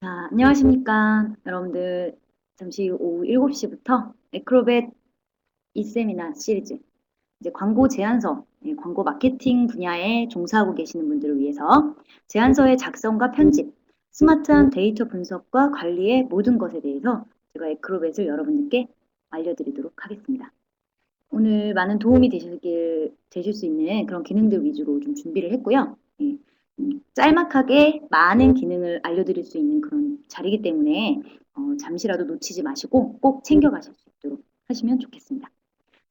자, 안녕하십니까. 여러분들, 잠시 오후 7시부터 에크로벳 이세미나 시리즈, 이제 광고 제안서, 광고 마케팅 분야에 종사하고 계시는 분들을 위해서 제안서의 작성과 편집, 스마트한 데이터 분석과 관리의 모든 것에 대해서 제가 에크로벳을 여러분들께 알려드리도록 하겠습니다. 오늘 많은 도움이 되실 수 있는 그런 기능들 위주로 좀 준비를 했고요. 짤막하게 많은 기능을 알려드릴 수 있는 그런 자리이기 때문에 잠시라도 놓치지 마시고 꼭 챙겨가실 수 있도록 하시면 좋겠습니다.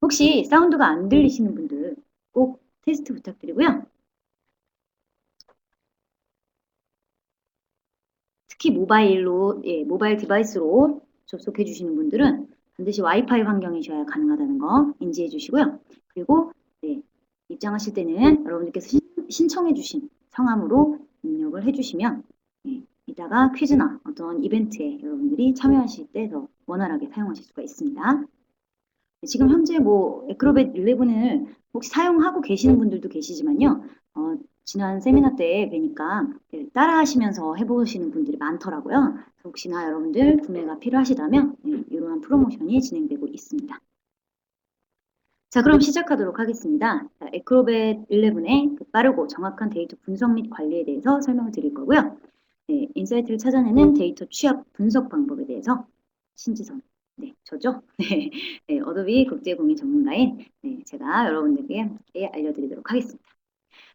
혹시 사운드가 안 들리시는 분들 꼭 테스트 부탁드리고요. 특히 모바일 디바이스로 접속해 주시는 분들은 반드시 와이파이 환경이셔야 가능하다는 거 인지해 주시고요. 그리고 네, 입장하실 때는 여러분들께서 신청해 주신 성함으로 입력을 해 주시면 이따가 퀴즈나 어떤 이벤트에 여러분들이 참여하실 때 더 원활하게 사용하실 수가 있습니다. 지금 현재 뭐 에크로벳 11을 혹시 사용하고 계시는 분들도 계시지만요. 지난 세미나 때 뵈니까 따라 하시면서 해보시는 분들이 많더라고요. 혹시나 여러분들 구매가 필요하시다면 이러한 프로모션이 진행되고 있습니다. 자, 그럼 시작하도록 하겠습니다. 자, 에크로벳 11의 빠르고 정확한 데이터 분석 및 관리에 대해서 설명을 드릴 거고요. 인사이트를 찾아내는 데이터 취합 분석 방법에 대해서 신지선, 저죠? 어도비 국제공인 전문가인 제가 여러분들께 함께 알려드리도록 하겠습니다.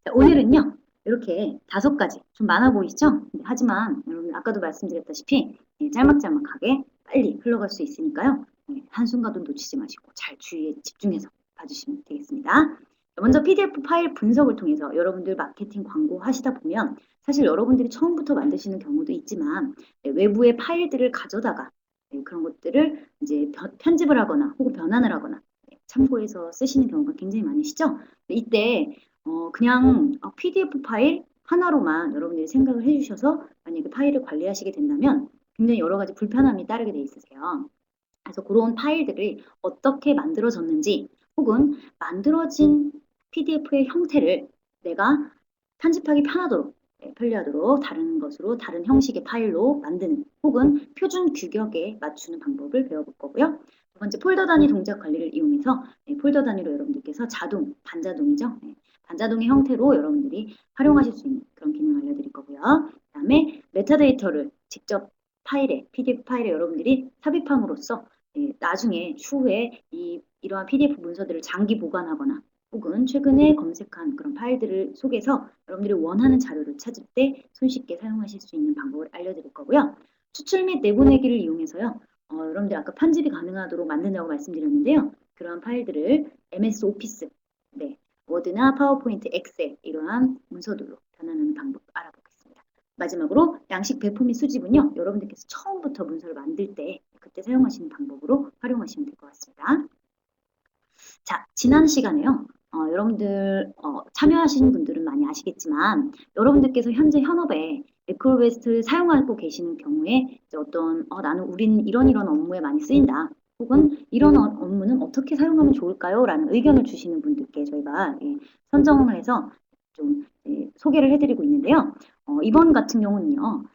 자, 오늘은요, 이렇게 5가지, 좀 많아 보이시죠? 하지만 여러분 아까도 말씀드렸다시피 짤막짤막하게 빨리 흘러갈 수 있으니까요. 한순간도 놓치지 마시고 잘 주의에 집중해서 봐주시면 되겠습니다. 먼저 PDF 파일 분석을 통해서 여러분들 마케팅 광고 하시다 보면 사실 여러분들이 처음부터 만드시는 경우도 있지만 외부의 파일들을 가져다가 그런 것들을 이제 편집을 하거나 혹은 변환을 하거나 참고해서 쓰시는 경우가 굉장히 많으시죠? 이때 그냥 PDF 파일 하나로만 여러분들이 생각을 해주셔서 만약에 파일을 관리하시게 된다면 굉장히 여러 가지 불편함이 따르게 돼 있으세요. 그래서 그런 파일들을 어떻게 만들어졌는지 혹은 만들어진 PDF의 형태를 내가 편집하기 편하도록 편리하도록 다른 것으로 다른 형식의 파일로 만드는 혹은 표준 규격에 맞추는 방법을 배워볼 거고요. 두 번째 폴더 단위 동작 관리를 이용해서 폴더 단위로 여러분들께서 자동, 반자동이죠. 반자동의 형태로 여러분들이 활용하실 수 있는 그런 기능 알려드릴 거고요. 그 다음에 메타데이터를 직접 PDF 파일에 여러분들이 삽입함으로써 나중에 추후에 이러한 PDF 문서들을 장기 보관하거나 혹은 최근에 검색한 그런 파일들을 속에서 여러분들이 원하는 자료를 찾을 때 손쉽게 사용하실 수 있는 방법을 알려드릴 거고요. 추출 및 내보내기를 이용해서요. 여러분들 아까 편집이 가능하도록 만든다고 말씀드렸는데요. 그러한 파일들을 MS 오피스, 워드나 파워포인트, 엑셀 이러한 문서들로 변환하는 방법 알아보겠습니다. 마지막으로 양식 배포 및 수집은요. 여러분들께서 처음부터 문서를 만들 때 그때 사용하시는 방법으로 활용하시면 될 것 같습니다. 자, 지난 시간에요. 여러분들 참여하시는 분들은 많이 아시겠지만 여러분들께서 현재 현업에 에크로베스트를 사용하고 계시는 경우에 어떤 나는 우린 이런 업무에 많이 쓰인다. 혹은 이런 업무는 어떻게 사용하면 좋을까요? 라는 의견을 주시는 분들께 저희가 선정을 해서 좀 소개를 해드리고 있는데요. 이번 같은 경우는요.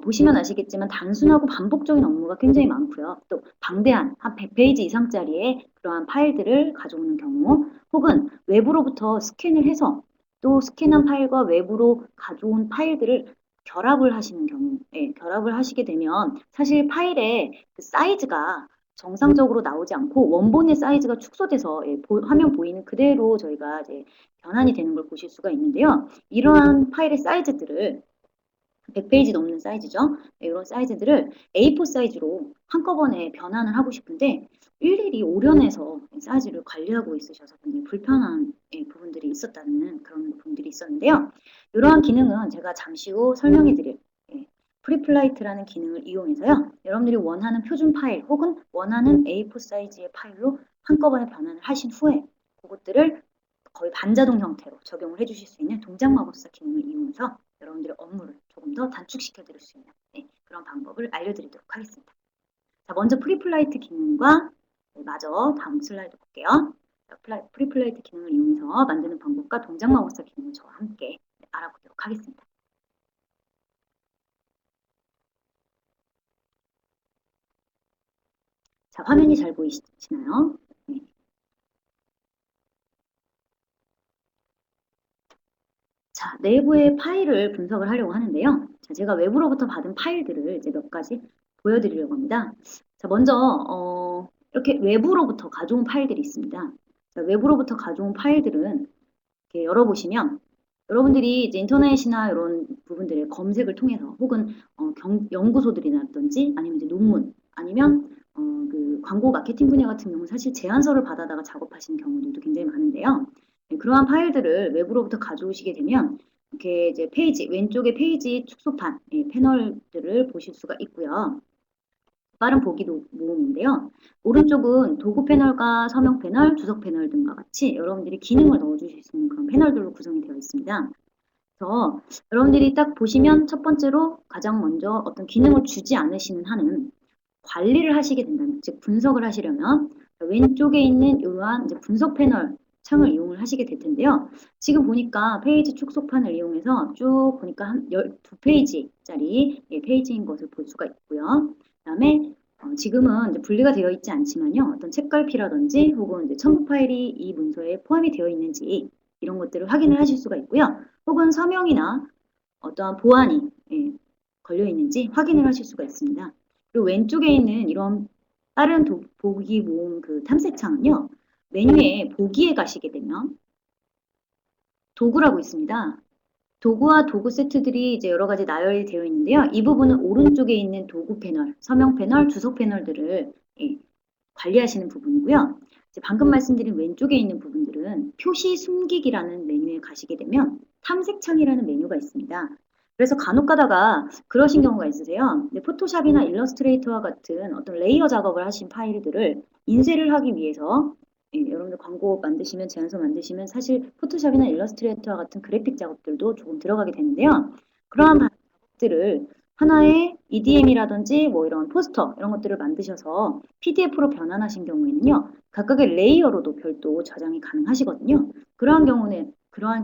보시면 아시겠지만 단순하고 반복적인 업무가 굉장히 많고요. 또 방대한 한 100페이지 이상짜리의 그러한 파일들을 가져오는 경우 혹은 외부로부터 스캔을 해서 또 스캔한 파일과 외부로 가져온 파일들을 결합을 하시는 경우, 결합을 하시게 되면 사실 파일의 그 사이즈가 정상적으로 나오지 않고 원본의 사이즈가 축소돼서 화면 보이는 그대로 저희가 이제 변환이 되는 걸 보실 수가 있는데요. 이러한 파일의 사이즈들을 100페이지 넘는 사이즈죠. 이런 사이즈들을 A4 사이즈로 한꺼번에 변환을 하고 싶은데 일일이 오려내서 사이즈를 관리하고 있으셔서 굉장히 불편한 부분들이 있었다는 그런 분들이 있었는데요. 이러한 기능은 제가 잠시 후 설명해 드릴 프리플라이트라는 기능을 이용해서요. 여러분들이 원하는 표준 파일 혹은 원하는 A4 사이즈의 파일로 한꺼번에 변환을 하신 후에 그것들을 거의 반자동 형태로 적용을 해주실 수 있는 동작 마법사 기능을 이용해서 여러분들의 업무를 조금 더 단축시켜 드릴 수 있는 그런 방법을 알려드리도록 하겠습니다. 자, 먼저 프리플라이트 기능과 마저 다음 슬라이드 볼게요. 자, 프리플라이트 기능을 이용해서 만드는 방법과 동작 마법사 기능을 저와 함께 알아보도록 하겠습니다. 자, 화면이 잘 보이시나요? 네. 자, 내부의 파일을 분석을 하려고 하는데요. 자, 제가 외부로부터 받은 파일들을 이제 몇 가지 보여드리려고 합니다. 자, 먼저 이렇게 외부로부터 가져온 파일들이 있습니다. 자, 외부로부터 가져온 파일들은 이렇게 열어보시면 여러분들이 이제 인터넷이나 이런 부분들의 검색을 통해서 혹은 연구소들이라든지 아니면 이제 논문 아니면 그 광고 마케팅 분야 같은 경우는 사실 제안서를 받아다가 작업하시는 경우들도 굉장히 많은데요. 네, 그러한 파일들을 외부로부터 가져오시게 되면 이렇게 이제 페이지 왼쪽에 페이지 축소판 패널들을 보실 수가 있고요. 빠른 보기 모음인데요. 오른쪽은 도구 패널과 서명 패널, 주석 패널 등과 같이 여러분들이 기능을 넣어주실 수 있는 그런 패널들로 구성이 되어 있습니다. 그래서 여러분들이 딱 보시면 첫 번째로 가장 먼저 어떤 기능을 주지 않으시는 한은 관리를 하시게 된다면, 즉 분석을 하시려면 왼쪽에 있는 이러한 이제 분석 패널 창을 이용을 하시게 될 텐데요. 지금 보니까 페이지 축소판을 이용해서 쭉 보니까 한 12페이지짜리 페이지인 것을 볼 수가 있고요. 그다음에 지금은 이제 분리가 되어 있지 않지만요. 어떤 책갈피라든지 혹은 이제 첨부 파일이 이 문서에 포함이 되어 있는지 이런 것들을 확인을 하실 수가 있고요. 혹은 서명이나 어떠한 보안이 걸려 있는지 확인을 하실 수가 있습니다. 그리고 왼쪽에 있는 이런 빠른 보기 모음 그 탐색창은요. 메뉴에 보기에 가시게 되면 도구라고 있습니다. 도구와 도구 세트들이 이제 여러 가지 나열이 되어 있는데요. 이 부분은 오른쪽에 있는 도구 패널, 서명 패널, 주석 패널들을 관리하시는 부분이고요. 이제 방금 말씀드린 왼쪽에 있는 부분들은 표시 숨기기라는 메뉴에 가시게 되면 탐색창이라는 메뉴가 있습니다. 그래서 간혹 가다가 그러신 경우가 있으세요. 포토샵이나 일러스트레이터와 같은 어떤 레이어 작업을 하신 파일들을 인쇄를 하기 위해서 여러분들 광고 만드시면 제안서 만드시면 사실 포토샵이나 일러스트레이터와 같은 그래픽 작업들도 조금 들어가게 되는데요. 그러한 작업들을 하나의 EDM이라든지 뭐 이런 포스터 이런 것들을 만드셔서 PDF로 변환하신 경우에는요. 각각의 레이어로도 별도 저장이 가능하시거든요. 그러한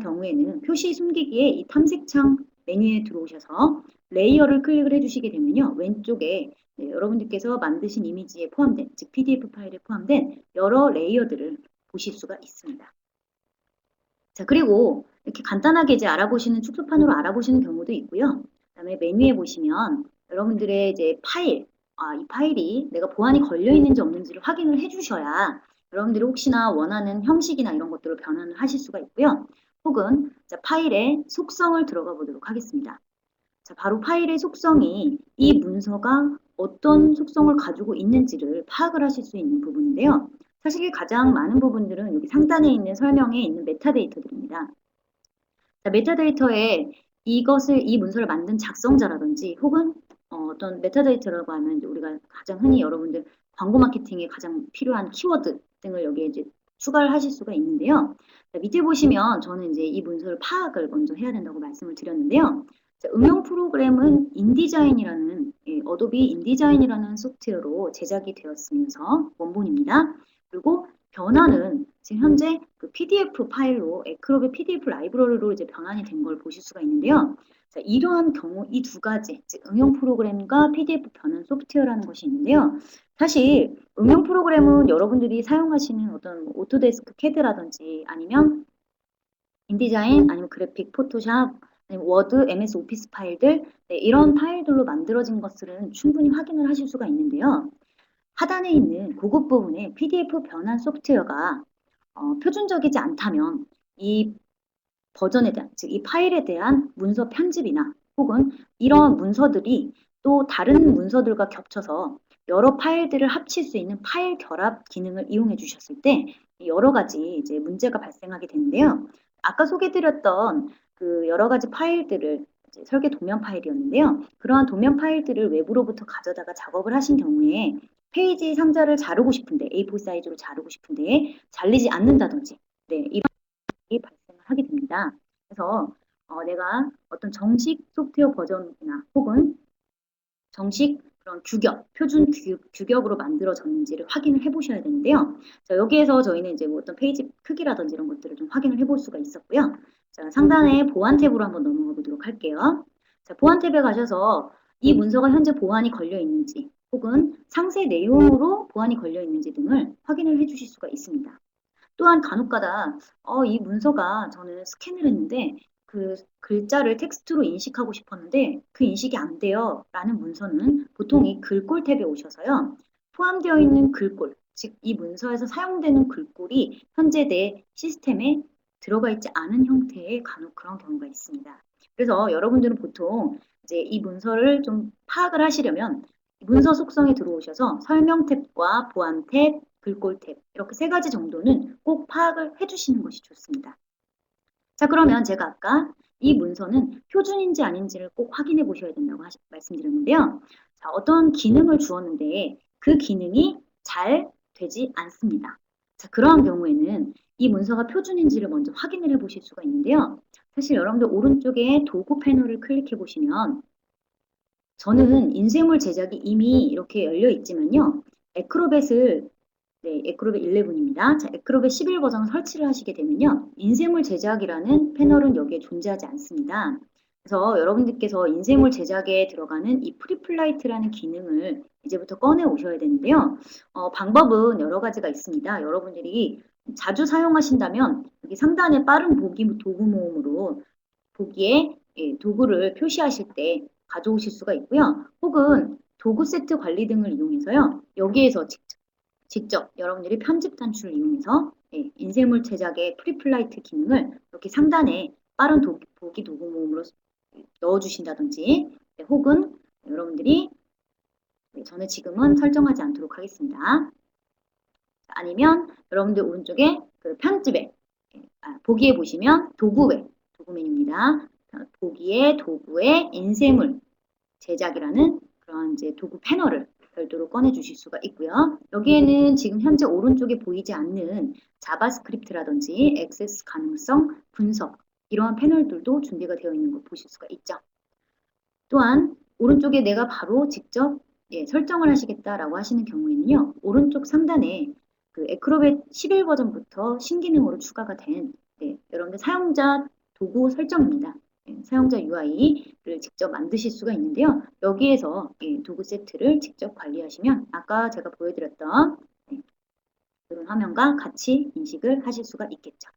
경우에는 표시 숨기기에 이 탐색창 메뉴에 들어오셔서 레이어를 클릭을 해주시게 되면요. 왼쪽에 여러분들께서 만드신 이미지에 포함된, 즉 PDF 파일에 포함된 여러 레이어들을 보실 수가 있습니다. 자, 그리고 이렇게 간단하게 이제 알아보시는 축소판으로 알아보시는 경우도 있고요. 그다음에 메뉴에 보시면 여러분들의 이제 파일, 이 파일이 내가 보안이 걸려 있는지 없는지를 확인을 해주셔야 여러분들이 혹시나 원하는 형식이나 이런 것들을 변환을 하실 수가 있고요. 혹은 자, 파일의 속성을 들어가 보도록 하겠습니다. 자, 바로 파일의 속성이 이 문서가 어떤 속성을 가지고 있는지를 파악을 하실 수 있는 부분인데요. 사실 가장 많은 부분들은 여기 상단에 있는 설명에 있는 메타데이터들입니다. 자, 메타데이터에 이 문서를 만든 작성자라든지 혹은 어떤 메타데이터라고 하면 이제 우리가 가장 흔히 여러분들 광고 마케팅에 가장 필요한 키워드 등을 여기에 이제 추가를 하실 수가 있는데요. 자, 밑에 보시면 저는 이제 이 문서를 파악을 먼저 해야 된다고 말씀을 드렸는데요. 자, 응용 프로그램은 인디자인이라는 어도비 인디자인이라는 소프트웨어로 제작이 되었으면서 원본입니다. 그리고 변화는 지금 현재 그 PDF 파일로 에크롭의 PDF 라이브러리로 이제 변환이 된 걸 보실 수가 있는데요. 자, 이러한 경우 이 두 가지, 즉 응용 프로그램과 PDF 변환 소프트웨어라는 것이 있는데요. 사실 응용 프로그램은 여러분들이 사용하시는 어떤 오토데스크 캐드라든지 아니면 인디자인 아니면 그래픽, 포토샵, 아니면 워드, MS 오피스 파일들 이런 파일들로 만들어진 것들은 충분히 확인을 하실 수가 있는데요. 하단에 있는 고급 부분의 PDF 변환 소프트웨어가 표준적이지 않다면 이 버전에 대한, 즉 이 파일에 대한 문서 편집이나 혹은 이런 문서들이 또 다른 문서들과 겹쳐서 여러 파일들을 합칠 수 있는 파일 결합 기능을 이용해 주셨을 때 여러 가지 이제 문제가 발생하게 되는데요. 아까 소개드렸던 그 여러 가지 파일들을 설계 도면 파일이었는데요. 그러한 도면 파일들을 외부로부터 가져다가 작업을 하신 경우에 페이지 상자를 자르고 싶은데 A4 사이즈로 자르고 싶은데 잘리지 않는다든지 이런 일이 발생을 하게 됩니다. 그래서 내가 어떤 정식 소프트웨어 버전이나 혹은 정식 그런 표준 규격으로 만들어졌는지를 확인을 해보셔야 되는데요. 자, 여기에서 저희는 이제 뭐 어떤 페이지 크기라든지 이런 것들을 좀 확인을 해볼 수가 있었고요. 자, 상단에 보안 탭으로 한번 넘어가 보도록 할게요. 자, 보안 탭에 가셔서 이 문서가 현재 보안이 걸려 있는지 혹은 상세 내용으로 보안이 걸려 있는지 등을 확인을 해 주실 수가 있습니다. 또한 간혹가다 이 문서가 저는 스캔을 했는데 그 글자를 텍스트로 인식하고 싶었는데 그 인식이 안 돼요 라는 문서는 보통 이 글꼴 탭에 오셔서요. 포함되어 있는 글꼴, 즉 이 문서에서 사용되는 글꼴이 현재 내 시스템에 들어가 있지 않은 형태의 간혹 그런 경우가 있습니다. 그래서 여러분들은 보통 이제 이 문서를 좀 파악을 하시려면 문서 속성에 들어오셔서 설명 탭과 보안 탭, 글꼴 탭 이렇게 세 가지 정도는 꼭 파악을 해주시는 것이 좋습니다. 자, 그러면 제가 아까 이 문서는 표준인지 아닌지를 꼭 확인해 보셔야 된다고 말씀드렸는데요. 자, 어떤 기능을 주었는데 그 기능이 잘 되지 않습니다. 자, 그러한 경우에는 이 문서가 표준인지를 먼저 확인을 해 보실 수가 있는데요. 사실 여러분들 오른쪽에 도구 패널을 클릭해 보시면 저는 인쇄물 제작이 이미 이렇게 열려 있지만요. 에크로벳을 에크로벳 11입니다. 자, 에크로벳 11 버전 설치를 하시게 되면요. 인쇄물 제작이라는 패널은 여기에 존재하지 않습니다. 그래서 여러분들께서 인쇄물 제작에 들어가는 이 프리플라이트라는 기능을 이제부터 꺼내 오셔야 되는데요. 방법은 여러 가지가 있습니다. 여러분들이 자주 사용하신다면 여기 상단에 빠른 보기 도구 모음으로 보기에 도구를 표시하실 때 가져오실 수가 있고요. 혹은 도구 세트 관리 등을 이용해서요. 여기에서 직접 여러분들이 편집 단추를 이용해서 인쇄물 제작의 프리플라이트 기능을 이렇게 상단에 빠른 보기 도구 모음으로 넣어주신다든지 혹은 여러분들이 저는 지금은 설정하지 않도록 하겠습니다. 아니면 여러분들 오른쪽에 그 편집에 보기에 보시면 도구 메뉴입니다. 보기에 도구에 인쇄물 제작이라는 그런 이제 도구 패널을 별도로 꺼내 주실 수가 있고요. 여기에는 지금 현재 오른쪽에 보이지 않는 자바스크립트라든지 액세스 가능성, 분석 이러한 패널들도 준비가 되어 있는 걸 보실 수가 있죠. 또한 오른쪽에 내가 바로 직접 설정을 하시겠다라고 하시는 경우에는요. 오른쪽 상단에 그 에크로벳 11 버전부터 신기능으로 추가가 된 여러분들 사용자 도구 설정입니다. 사용자 UI를 직접 만드실 수가 있는데요. 여기에서 도구 세트를 직접 관리하시면 아까 제가 보여드렸던 이런 화면과 같이 인식을 하실 수가 있겠죠.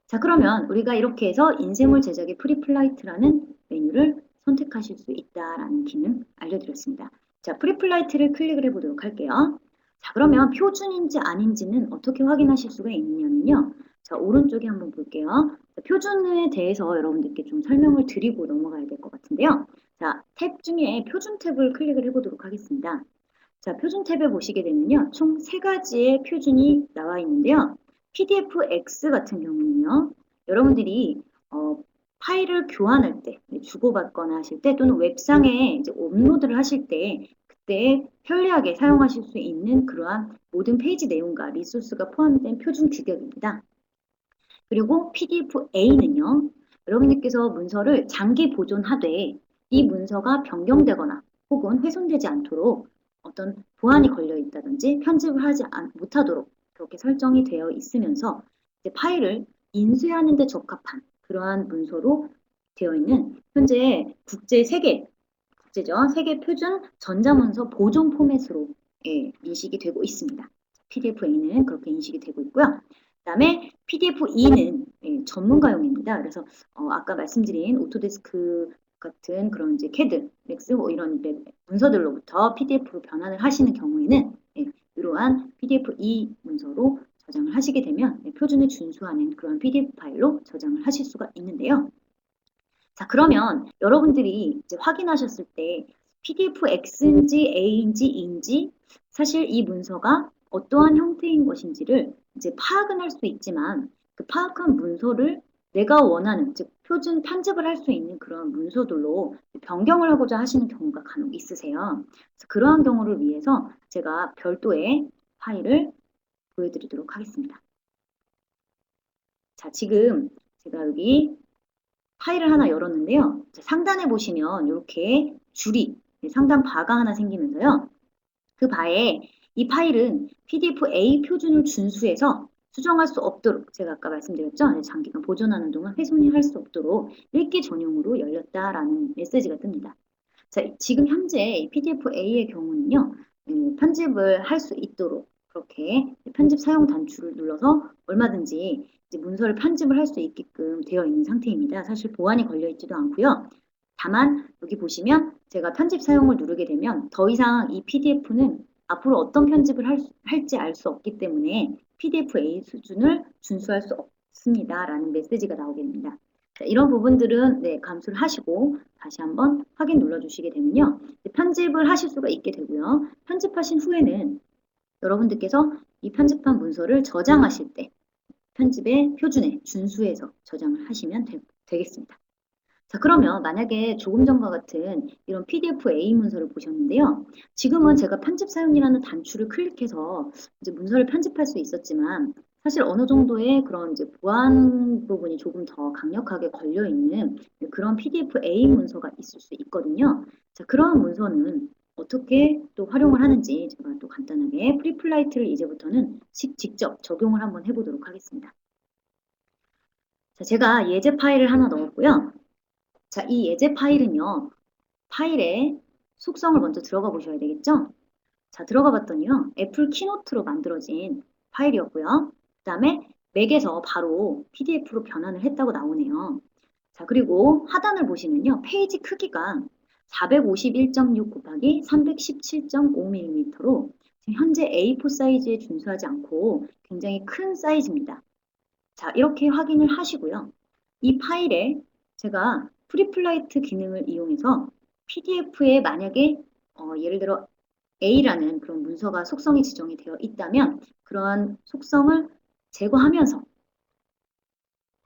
자, 그러면 우리가 이렇게 해서 인쇄물 제작의 프리플라이트라는 메뉴를 선택하실 수 있다라는 기능 알려드렸습니다. 자, 프리플라이트를 클릭을 해보도록 할게요. 자, 그러면 표준인지 아닌지는 어떻게 확인하실 수가 있느냐면요. 자, 오른쪽에 한번 볼게요. 자, 표준에 대해서 여러분들께 좀 설명을 드리고 넘어가야 될 것 같은데요. 자, 탭 중에 표준 탭을 클릭을 해보도록 하겠습니다. 자, 표준 탭에 보시게 되면요. 총 3가지의 표준이 나와 있는데요. PDFX 같은 경우는요. 여러분들이 파일을 교환할 때, 주고받거나 하실 때 또는 웹상에 이제 업로드를 하실 때 그때 편리하게 사용하실 수 있는 그러한 모든 페이지 내용과 리소스가 포함된 표준 규격입니다. 그리고 PDF-A는요. 여러분들께서 문서를 장기 보존하되 이 문서가 변경되거나 혹은 훼손되지 않도록 어떤 보안이 걸려 있다든지 편집을 하지 못하도록 그렇게 설정이 되어 있으면서 이제 파일을 인쇄하는 데 적합한 그러한 문서로 되어 있는 현재 국제죠. 세계 표준 전자문서 보존 포맷으로 인식이 되고 있습니다. PDF-A는 그렇게 인식이 되고 있고요. 그다음에 PDF-E는 전문가용입니다. 그래서 아까 말씀드린 오토데스크 같은 그런 이제 캐드, 맥스 뭐 이런 문서들로부터 PDF로 변환을 하시는 경우에는 이러한 PDF-E 문서로 저장을 하시게 되면 표준을 준수하는 그런 PDF 파일로 저장을 하실 수가 있는데요. 자, 그러면 여러분들이 이제 확인하셨을 때 PDFX인지 A인지 E인지 사실 이 문서가 어떠한 형태인 것인지를 이제 파악은 할 수 있지만 그 파악한 문서를 내가 원하는 즉 표준 편집을 할 수 있는 그런 문서들로 변경을 하고자 하시는 경우가 간혹 있으세요. 그래서 그러한 경우를 위해서 제가 별도의 파일을 보여드리도록 하겠습니다. 자, 지금 제가 여기 파일을 하나 열었는데요. 상단에 보시면 이렇게 줄이 상단 바가 하나 생기면서요. 그 바에 이 파일은 PDF-A 표준을 준수해서 수정할 수 없도록 제가 아까 말씀드렸죠. 장기간 보존하는 동안 훼손이 할 수 없도록 읽기 전용으로 열렸다라는 메시지가 뜹니다. 자, 지금 현재 PDF-A의 경우는요, 편집을 할 수 있도록 그렇게 편집 사용 단추를 눌러서 얼마든지 이제 문서를 편집을 할 수 있게끔 되어 있는 상태입니다. 사실 보안이 걸려 있지도 않고요. 다만 여기 보시면 제가 편집 사용을 누르게 되면 더 이상 이 PDF는 앞으로 어떤 편집을 할지 알 수 없기 때문에 PDF-A 수준을 준수할 수 없습니다. 라는 메시지가 나오게 됩니다. 자, 이런 부분들은 네, 감수를 하시고 다시 한번 확인 눌러주시게 되면요. 편집을 하실 수가 있게 되고요. 편집하신 후에는 여러분들께서 이 편집한 문서를 저장하실 때 편집의 표준에 준수해서 저장을 하시면 되겠습니다. 자, 그러면 만약에 조금 전과 같은 이런 PDF-A 문서를 보셨는데요. 지금은 제가 편집 사용이라는 단추를 클릭해서 이제 문서를 편집할 수 있었지만 사실 어느 정도의 그런 이제 보안 부분이 조금 더 강력하게 걸려 있는 그런 PDF-A 문서가 있을 수 있거든요. 자, 그런 문서는 어떻게 또 활용을 하는지 제가 또 간단하게 프리플라이트를 이제부터는 직접 적용을 한번 해보도록 하겠습니다. 자, 제가 예제 파일을 하나 넣었고요. 자, 이 예제 파일은요. 파일의 속성을 먼저 들어가 보셔야 되겠죠? 자, 들어가 봤더니요. 애플 키노트로 만들어진 파일이었고요. 그 다음에 맥에서 바로 PDF로 변환을 했다고 나오네요. 자, 그리고 하단을 보시면요. 페이지 크기가 451.6 곱하기 317.5mm로 현재 A4 사이즈에 준수하지 않고 굉장히 큰 사이즈입니다. 자, 이렇게 확인을 하시고요. 이 파일에 제가 프리플라이트 기능을 이용해서 PDF에 만약에 예를 들어 A라는 그런 문서가 속성이 지정이 되어 있다면 그러한 속성을 제거하면서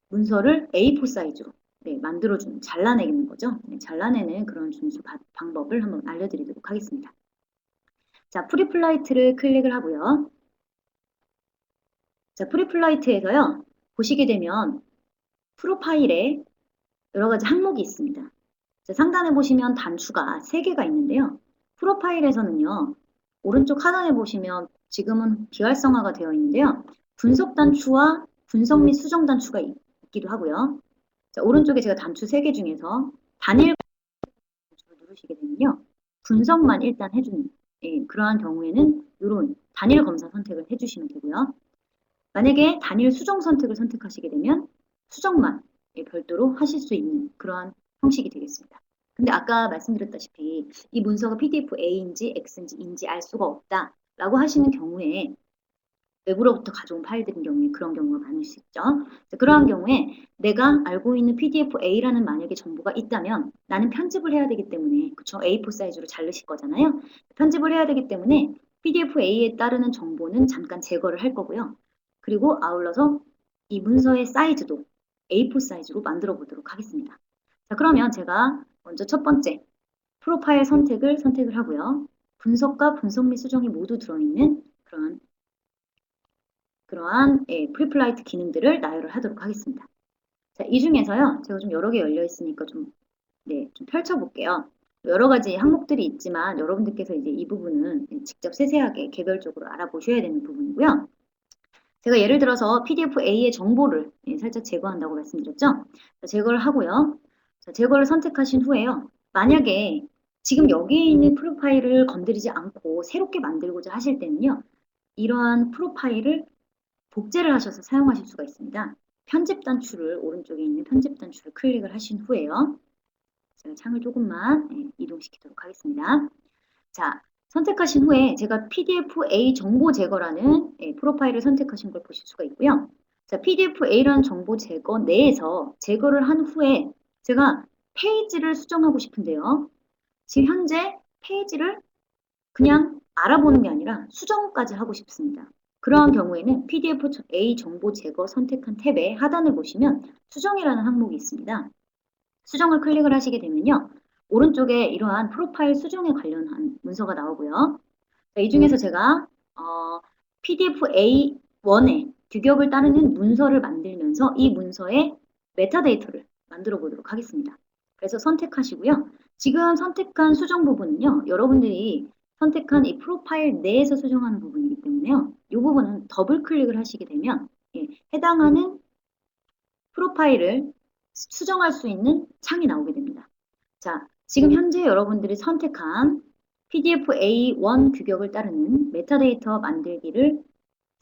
문서를 A4 사이즈로 네, 만들어주는, 잘라내는 거죠. 네, 잘라내는 그런 준수 방법을 한번 알려드리도록 하겠습니다. 자, 프리플라이트를 클릭을 하고요. 자, 프리플라이트에서요. 보시게 되면 프로파일에 여러 가지 항목이 있습니다. 자, 상단에 보시면 단추가 3개가 있는데요. 프로파일에서는요. 오른쪽 하단에 보시면 지금은 비활성화가 되어 있는데요. 분석 단추와 분석 및 수정 단추가 있기도 하고요. 자, 오른쪽에 제가 단추 3개 중에서 단일 단추를 누르시게 되면요. 분석만 일단 해주는 그러한 경우에는 이런 단일 검사 선택을 해주시면 되고요. 만약에 단일 수정 선택을 선택하시게 되면 수정만 별도로 하실 수 있는 그러한 형식이 되겠습니다. 근데 아까 말씀드렸다시피 이 문서가 PDF A인지 X인지 알 수가 없다라고 하시는 경우에 외부로부터 가져온 파일들인 경우에 그런 경우가 많을 수 있죠. 그러한 경우에 내가 알고 있는 PDF A라는 만약에 정보가 있다면 나는 편집을 해야 되기 때문에 그쵸? A4 사이즈로 자르실 거잖아요. 편집을 해야 되기 때문에 PDF A에 따르는 정보는 잠깐 제거를 할 거고요. 그리고 아울러서 이 문서의 사이즈도 A4 사이즈로 만들어 보도록 하겠습니다. 자, 그러면 제가 먼저 첫 번째 프로파일 선택을 하고요. 분석과 분석 및 수정이 모두 들어있는 그러한 프리플라이트 기능들을 나열을 하도록 하겠습니다. 자, 이 중에서요. 제가 좀 여러 개 열려 있으니까 좀 펼쳐볼게요. 여러 가지 항목들이 있지만 여러분들께서 이제 이 부분은 직접 세세하게 개별적으로 알아보셔야 되는 부분이고요. 제가 예를 들어서 PDF-A의 정보를 살짝 제거한다고 말씀드렸죠. 자, 제거를 하고요. 자, 제거를 선택하신 후에요. 만약에 지금 여기에 있는 프로파일을 건드리지 않고 새롭게 만들고자 하실 때는요. 이러한 프로파일을 복제를 하셔서 사용하실 수가 있습니다. 편집 단추를 오른쪽에 있는 편집 단추를 클릭을 하신 후에요. 제가 창을 조금만 이동시키도록 하겠습니다. 자, 선택하신 후에 제가 PDF-A 정보 제거라는 프로파일을 선택하신 걸 보실 수가 있고요. 자, PDF-A라는 정보 제거 내에서 제거를 한 후에 제가 페이지를 수정하고 싶은데요. 지금 현재 페이지를 그냥 알아보는 게 아니라 수정까지 하고 싶습니다. 그러한 경우에는 PDF-A 정보 제거 선택한 탭의 하단을 보시면 수정이라는 항목이 있습니다. 수정을 클릭을 하시게 되면요. 오른쪽에 이러한 프로파일 수정에 관련한 문서가 나오고요. 이 중에서 제가 PDF-A1의 규격을 따르는 문서를 만들면서 이 문서의 메타데이터를 만들어 보도록 하겠습니다. 그래서 선택하시고요. 지금 선택한 수정 부분은요. 여러분들이 선택한 이 프로파일 내에서 수정하는 부분이기 때문에요. 이 부분은 더블 클릭을 하시게 되면 해당하는 프로파일을 수정할 수 있는 창이 나오게 됩니다. 자, 지금 현재 여러분들이 선택한 PDF A1 규격을 따르는 메타데이터 만들기를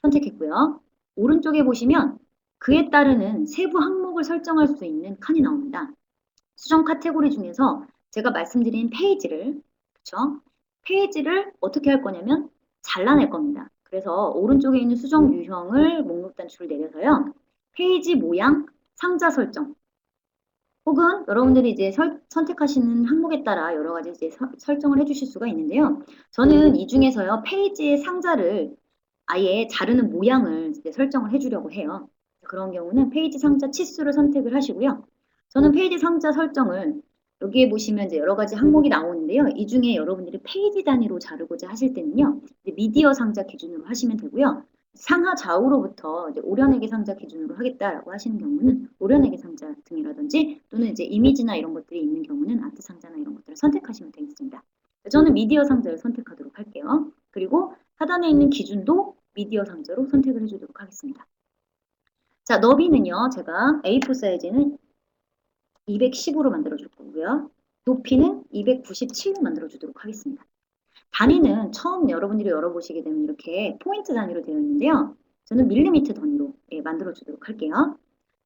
선택했고요. 오른쪽에 보시면 그에 따르는 세부 항목을 설정할 수 있는 칸이 나옵니다. 수정 카테고리 중에서 제가 말씀드린 페이지를, 그쵸? 페이지를 어떻게 할 거냐면 잘라낼 겁니다. 그래서 오른쪽에 있는 수정 유형을 목록 단추를 내려서요. 페이지 모양, 상자 설정, 혹은 여러분들이 이제 선택하시는 항목에 따라 여러 가지 이제 설정을 해주실 수가 있는데요. 저는 이 중에서요, 페이지의 상자를 아예 자르는 모양을 이제 설정을 해주려고 해요. 그런 경우는 페이지 상자 치수를 선택을 하시고요. 저는 페이지 상자 설정을 여기에 보시면 이제 여러 가지 항목이 나오는데요. 이 중에 여러분들이 페이지 단위로 자르고자 하실 때는요, 미디어 상자 기준으로 하시면 되고요. 상하 좌우로부터 이제 오려내기 상자 기준으로 하겠다라고 하시는 경우는 오려내기 상자 등이라든지 또는 이제 이미지나 이런 것들이 있는 경우는 아트 상자나 이런 것들을 선택하시면 되겠습니다. 저는 미디어 상자를 선택하도록 할게요. 그리고 하단에 있는 기준도 미디어 상자로 선택을 해주도록 하겠습니다. 자, 너비는요, 제가 A4 사이즈는 210으로 만들어줄 거고요. 높이는 297로 만들어주도록 하겠습니다. 단위는 처음 여러분들이 열어보시게 되면 이렇게 포인트 단위로 되어 있는데요. 저는 밀리미터 단위로 만들어주도록 할게요.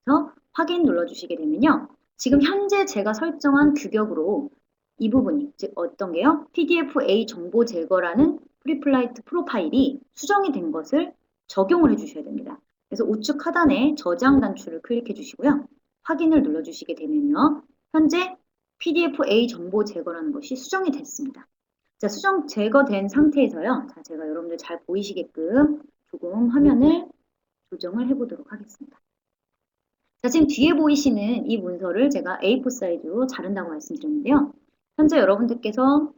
그래서 확인 눌러주시게 되면요. 지금 현재 제가 설정한 규격으로 이 부분이, 즉 어떤 게요? PDF-A 정보 제거라는 프리플라이트 프로파일이 수정이 된 것을 적용을 해주셔야 됩니다. 그래서 우측 하단에 저장 단추를 클릭해 주시고요. 확인을 눌러주시게 되면요. 현재 PDF-A 정보 제거라는 것이 수정이 됐습니다. 자, 수정 제거된 상태에서요. 자, 제가 여러분들 잘 보이시게끔 조금 화면을 조정을 해보도록 하겠습니다. 자, 지금 뒤에 보이시는 이 문서를 제가 A4 사이즈로 자른다고 말씀드렸는데요. 현재 여러분들께서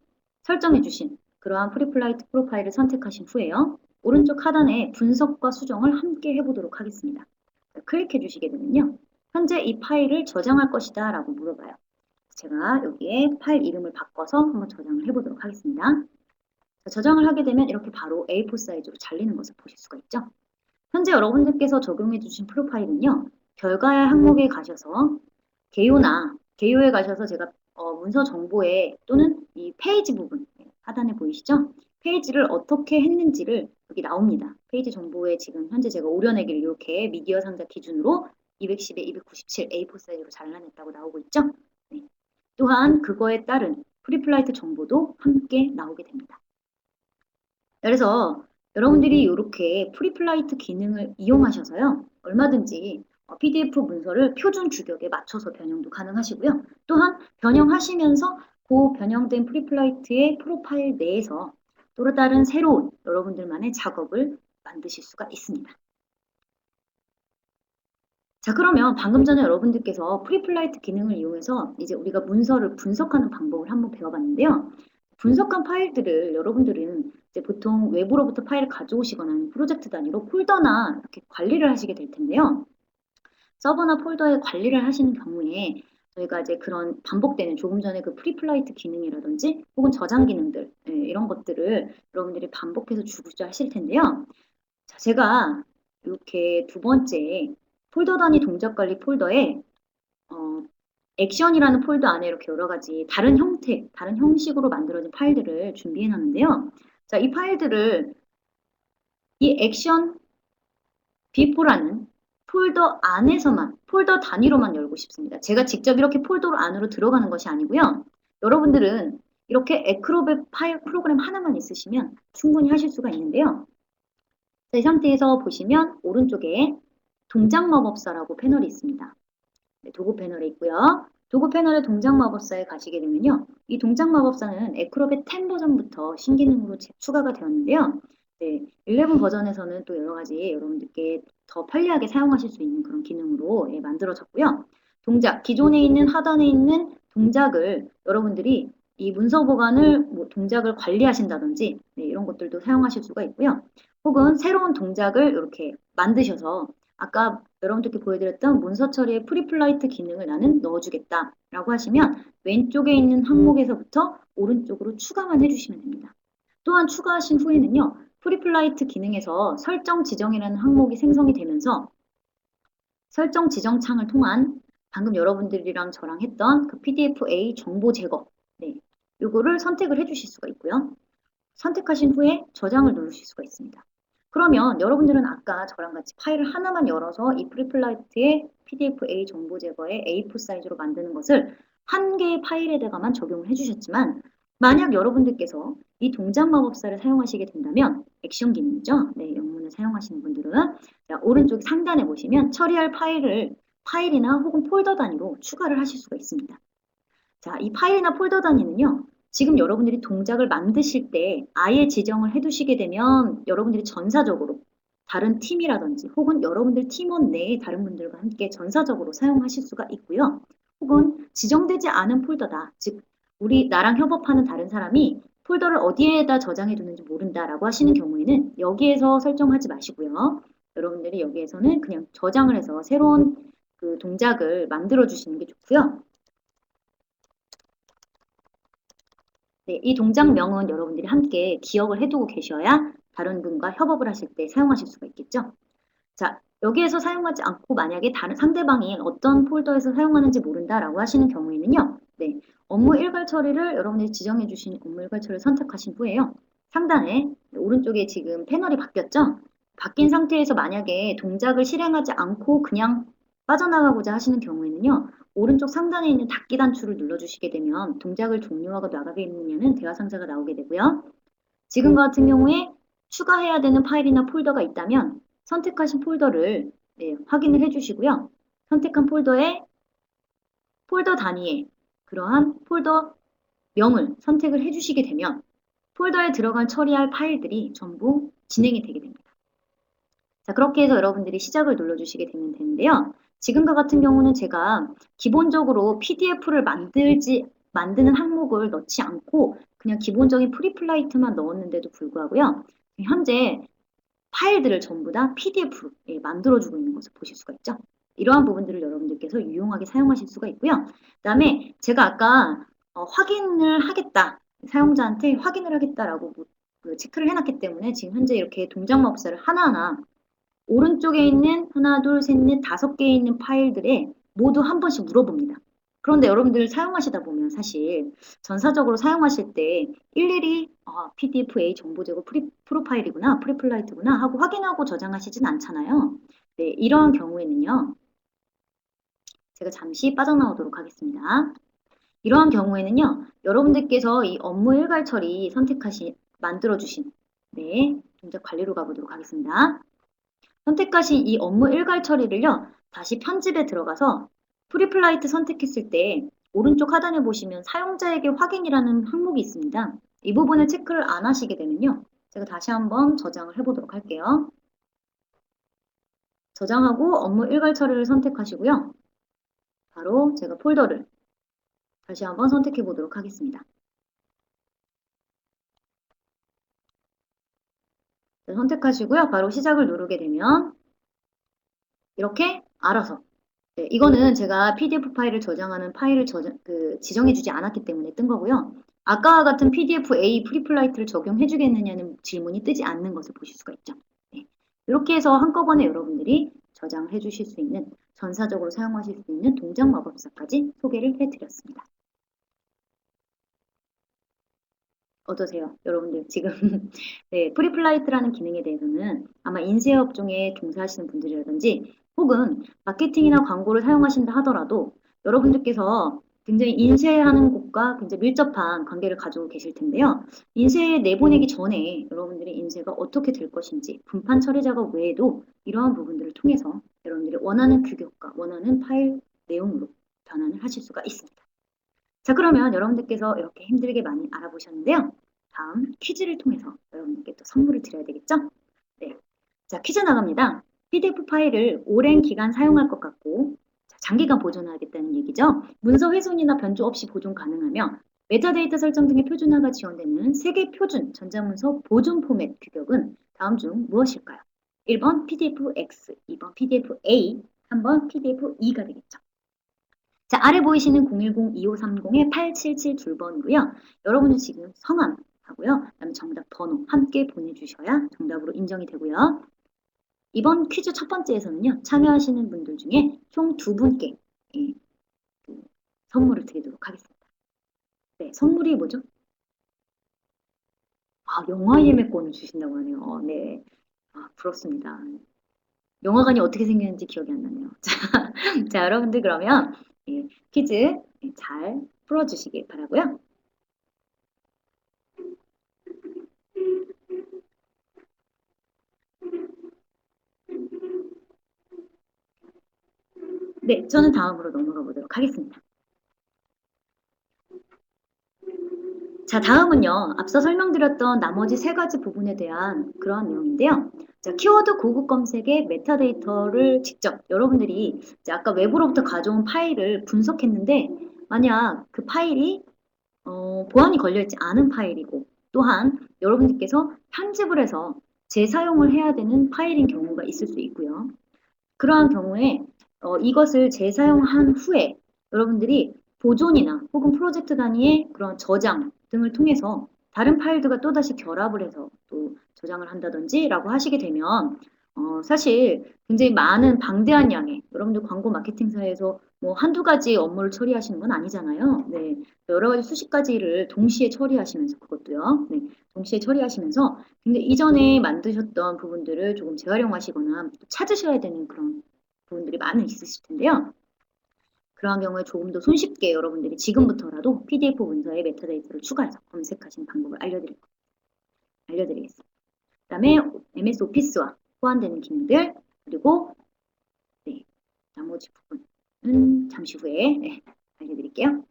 설정해 주신 그러한 프리플라이트 프로파일을 선택하신 후에요. 오른쪽 하단에 분석과 수정을 함께 해보도록 하겠습니다. 자, 클릭해 주시게 되면요. 현재 이 파일을 저장할 것이다 라고 물어봐요. 제가 여기에 파일 이름을 바꿔서 한번 저장을 해보도록 하겠습니다. 자, 저장을 하게 되면 이렇게 바로 A4 사이즈로 잘리는 것을 보실 수가 있죠. 현재 여러분들께서 적용해 주신 프로파일은요. 결과의 항목에 가셔서 개요에 가셔서 제가 문서 정보에 또는 이 페이지 부분 하단에 보이시죠? 페이지를 어떻게 했는지를 여기 나옵니다. 페이지 정보에 지금 현재 제가 오려내기를 이렇게 미디어 상자 기준으로 210에 297 A4 사이즈로 잘라냈다고 나오고 있죠? 네. 또한 그거에 따른 프리플라이트 정보도 함께 나오게 됩니다. 그래서 여러분들이 이렇게 프리플라이트 기능을 이용하셔서요. 얼마든지 PDF 문서를 표준 규격에 맞춰서 변형도 가능하시고요. 또한 변형하시면서 그 변형된 프리플라이트의 프로파일 내에서 또 다른 새로운 여러분들만의 작업을 만드실 수가 있습니다. 자, 그러면 방금 전에 여러분들께서 프리플라이트 기능을 이용해서 이제 우리가 문서를 분석하는 방법을 한번 배워봤는데요. 분석한 파일들을 여러분들은 이제 보통 외부로부터 파일을 가져오시거나 프로젝트 단위로 폴더나 이렇게 관리를 하시게 될 텐데요. 서버나 폴더에 관리를 하시는 경우에 저희가 이제 그런 반복되는 조금 전에 그 프리플라이트 기능이라든지 혹은 저장 기능들 이런 것들을 여러분들이 반복해서 주고자 하실 텐데요. 자, 제가 이렇게 두 번째 폴더 단위 동작 관리 폴더에 액션이라는 폴더 안에 이렇게 여러 가지 다른 형태, 다른 형식으로 만들어진 파일들을 준비해 놨는데요. 자, 이 파일들을 이 액션 B4라는 폴더 안에서만, 폴더 단위로만 열고 싶습니다. 제가 직접 이렇게 폴더 안으로 들어가는 것이 아니고요. 여러분들은 이렇게 에크로벳 파일 프로그램 하나만 있으시면 충분히 하실 수가 있는데요. 자, 이 상태에서 보시면 오른쪽에 동작 마법사라고 패널이 있습니다. 네, 도구 패널에 있고요. 도구 패널의 동작 마법사에 가시게 되면요. 이 동작 마법사는 에크로벳 10 버전부터 신기능으로 추가가 되었는데요. 네, 11 버전에서는 또 여러 가지 여러분들께 더 편리하게 사용하실 수 있는 그런 기능으로 만들어졌고요. 동작, 기존에 있는 하단에 있는 동작을 여러분들이 이 문서 보관을 동작을 관리하신다든지 이런 것들도 사용하실 수가 있고요. 혹은 새로운 동작을 이렇게 만드셔서 아까 여러분들께 보여드렸던 문서 처리의 프리플라이트 기능을 나는 넣어주겠다 라고 하시면 왼쪽에 있는 항목에서부터 오른쪽으로 추가만 해주시면 됩니다. 또한 추가하신 후에는요. 프리플라이트 기능에서 설정 지정이라는 항목이 생성이 되면서 설정 지정 창을 통한 방금 여러분들이랑 저랑 했던 그 PDF-A 정보 제거 이거를 선택을 해주실 수가 있고요. 선택하신 후에 저장을 누르실 수가 있습니다. 그러면 여러분들은 아까 저랑 같이 파일을 하나만 열어서 이 프리플라이트의 PDF-A 정보 제거의 A4 사이즈로 만드는 것을 한 개의 파일에다가만 적용을 해주셨지만 만약 여러분들께서 이 동작 마법사를 사용하시게 된다면 액션 기능이죠. 네, 영문을 사용하시는 분들은 자, 오른쪽 상단에 보시면 처리할 파일을 파일이나 혹은 폴더 단위로 추가를 하실 수가 있습니다. 자, 이 파일이나 폴더 단위는요. 지금 여러분들이 동작을 만드실 때 아예 지정을 해두시게 되면 여러분들이 전사적으로 다른 팀이라든지 혹은 여러분들 팀원 내에 다른 분들과 함께 전사적으로 사용하실 수가 있고요. 혹은 지정되지 않은 폴더다. 즉 우리 나랑 협업하는 다른 사람이 폴더를 어디에다 저장해 두는지 모른다라고 하시는 경우에는 여기에서 설정하지 마시고요. 여러분들이 여기에서는 그냥 저장을 해서 새로운 그 동작을 만들어 주시는 게 좋고요. 네, 이 동작명은 여러분들이 함께 기억을 해두고 계셔야 다른 분과 협업을 하실 때 사용하실 수가 있겠죠. 자, 여기에서 사용하지 않고 만약에 다른 상대방이 어떤 폴더에서 사용하는지 모른다라고 하시는 경우에는요. 네, 업무 일괄 처리를 여러분들이 지정해 주신 업무 일괄 처리를 선택하신 후에요. 상단에 오른쪽에 지금 패널이 바뀌었죠? 바뀐 상태에서 만약에 동작을 실행하지 않고 그냥 빠져나가고자 하시는 경우에는요. 오른쪽 상단에 있는 닫기 단추를 눌러주시게 되면 동작을 종료하고 나가겠느냐는 대화 상자가 나오게 되고요. 지금과 같은 경우에 추가해야 되는 파일이나 폴더가 있다면 선택하신 폴더를 확인을 해주시고요. 선택한 폴더에 폴더 단위에 그러한 폴더 명을 선택을 해주시게 되면 폴더에 들어간 처리할 파일들이 전부 진행이 되게 됩니다. 자, 그렇게 해서 여러분들이 시작을 눌러주시게 되면 되는데요. 지금과 같은 경우는 제가 기본적으로 PDF를 만드는 항목을 넣지 않고 그냥 기본적인 프리플라이트만 넣었는데도 불구하고요. 현재 파일들을 전부 다 PDF로 만들어주고 있는 것을 보실 수가 있죠. 이러한 부분들을 여러분들께서 유용하게 사용하실 수가 있고요. 그 다음에 제가 아까 확인을 하겠다, 사용자한테 확인을 하겠다라고 그 체크를 해놨기 때문에 지금 현재 이렇게 동작 마법사를 하나하나 오른쪽에 있는 하나, 둘, 셋, 넷, 5개에 있는 파일들에 모두 한 번씩 물어봅니다. 그런데 여러분들 사용하시다 보면 사실 전사적으로 사용하실 때 일일이 PDF-A 정보 제거 프로파일이구나, 프리플라이트구나 하고 확인하고 저장하시진 않잖아요. 네, 이런 경우에는요. 제가 잠시 빠져나오도록 하겠습니다. 이러한 경우에는요. 여러분들께서 이 업무 일괄 처리 만들어주신 동작 관리로 가보도록 하겠습니다. 선택하신 이 업무 일괄 처리를요. 다시 편집에 들어가서 프리플라이트 선택했을 때 오른쪽 하단에 보시면 사용자에게 확인이라는 항목이 있습니다. 이 부분을 체크를 안 하시게 되면요. 제가 다시 한번 저장을 해보도록 할게요. 저장하고 업무 일괄 처리를 선택하시고요. 바로 제가 폴더를 다시 한번 선택해 보도록 하겠습니다. 선택하시고요. 바로 시작을 누르게 되면 이렇게 알아서 이거는 제가 PDF 파일을 저장하는 파일을 지정해주지 않았기 때문에 뜬 거고요. 아까와 같은 PDF-A 프리플라이트를 적용해 주겠느냐는 질문이 뜨지 않는 것을 보실 수가 있죠. 네. 이렇게 해서 한꺼번에 여러분들이 저장해 주실 수 있는 전사적으로 사용하실 수 있는 동작 마법사까지 소개를 해드렸습니다. 어떠세요? 여러분들 지금 네, 프리플라이트라는 기능에 대해서는 아마 인쇄 업종에 종사하시는 분들이라든지 혹은 마케팅이나 광고를 사용하신다 하더라도 여러분들께서 굉장히 인쇄하는 곳과 굉장히 밀접한 관계를 가지고 계실 텐데요. 인쇄 내보내기 전에 여러분들의 인쇄가 어떻게 될 것인지 분판 처리 작업 외에도 이러한 부분들을 통해서 여러분들이 원하는 규격과 원하는 파일 내용으로 변환을 하실 수가 있습니다. 자, 그러면 여러분들께서 이렇게 힘들게 많이 알아보셨는데요. 다음 퀴즈를 통해서 여러분들께 또 선물을 드려야 되겠죠? 네. 자, 퀴즈 나갑니다. PDF 파일을 오랜 기간 사용할 것 같고 장기간 보존하겠다는 얘기죠. 문서 훼손이나 변조 없이 보존 가능하며 메타데이터 설정 등의 표준화가 지원되는 세계 표준 전자문서 보존 포맷 규격은 다음 중 무엇일까요? 1번 PDF-X, 2번 PDF-A, 3번 PDF-E가 되겠죠. 자, 아래 보이시는 010-2530-877 둘번이고요. 여러분들 지금 성함하고요. 그다음에 정답 번호 함께 보내주셔야 정답으로 인정이 되고요. 이번 퀴즈 첫 번째에서는요. 참여하시는 분들 중에 총 2분께 선물을 드리도록 하겠습니다. 네, 선물이 뭐죠? 아, 영화 예매권을 주신다고 하네요. 네. 아, 부럽습니다. 영화관이 어떻게 생겼는지 기억이 안 나네요. 자, 여러분들 그러면 예, 퀴즈 잘 풀어주시길 바라고요. 네, 저는 다음으로 넘어가 보도록 하겠습니다. 자, 다음은요. 앞서 설명드렸던 나머지 세 가지 부분에 대한 그러한 내용인데요. 자, 키워드 고급 검색의 메타데이터를 직접 여러분들이 이제 아까 외부로부터 가져온 파일을 분석했는데 만약 그 파일이 보안이 걸려있지 않은 파일이고 또한 여러분들께서 편집을 해서 재사용을 해야 되는 파일인 경우가 있을 수 있고요. 그러한 경우에 이것을 재사용한 후에 여러분들이 보존이나 혹은 프로젝트 단위의 그런 저장 등을 통해서 다른 파일들과 또다시 결합을 해서 또 저장을 한다든지 라고 하시게 되면 사실 굉장히 많은 방대한 양의 여러분들 광고 마케팅사에서 뭐 한두 가지 업무를 처리하시는 건 아니잖아요. 네. 여러 가지 수십 가지를 동시에 처리하시면서 그것도요. 네. 동시에 처리하시면서 근데 이전에 만드셨던 부분들을 조금 재활용하시거나 찾으셔야 되는 그런 부분들이 많이 있으실 텐데요. 그러한 경우에 조금 더 손쉽게 여러분들이 지금부터라도 PDF 문서에 메타데이터를 추가해서 검색하시는 방법을 알려드리겠습니다. 그 다음에 MS 오피스와 호환되는 기능들 그리고 네, 나머지 부분은 잠시 후에 알려드릴게요.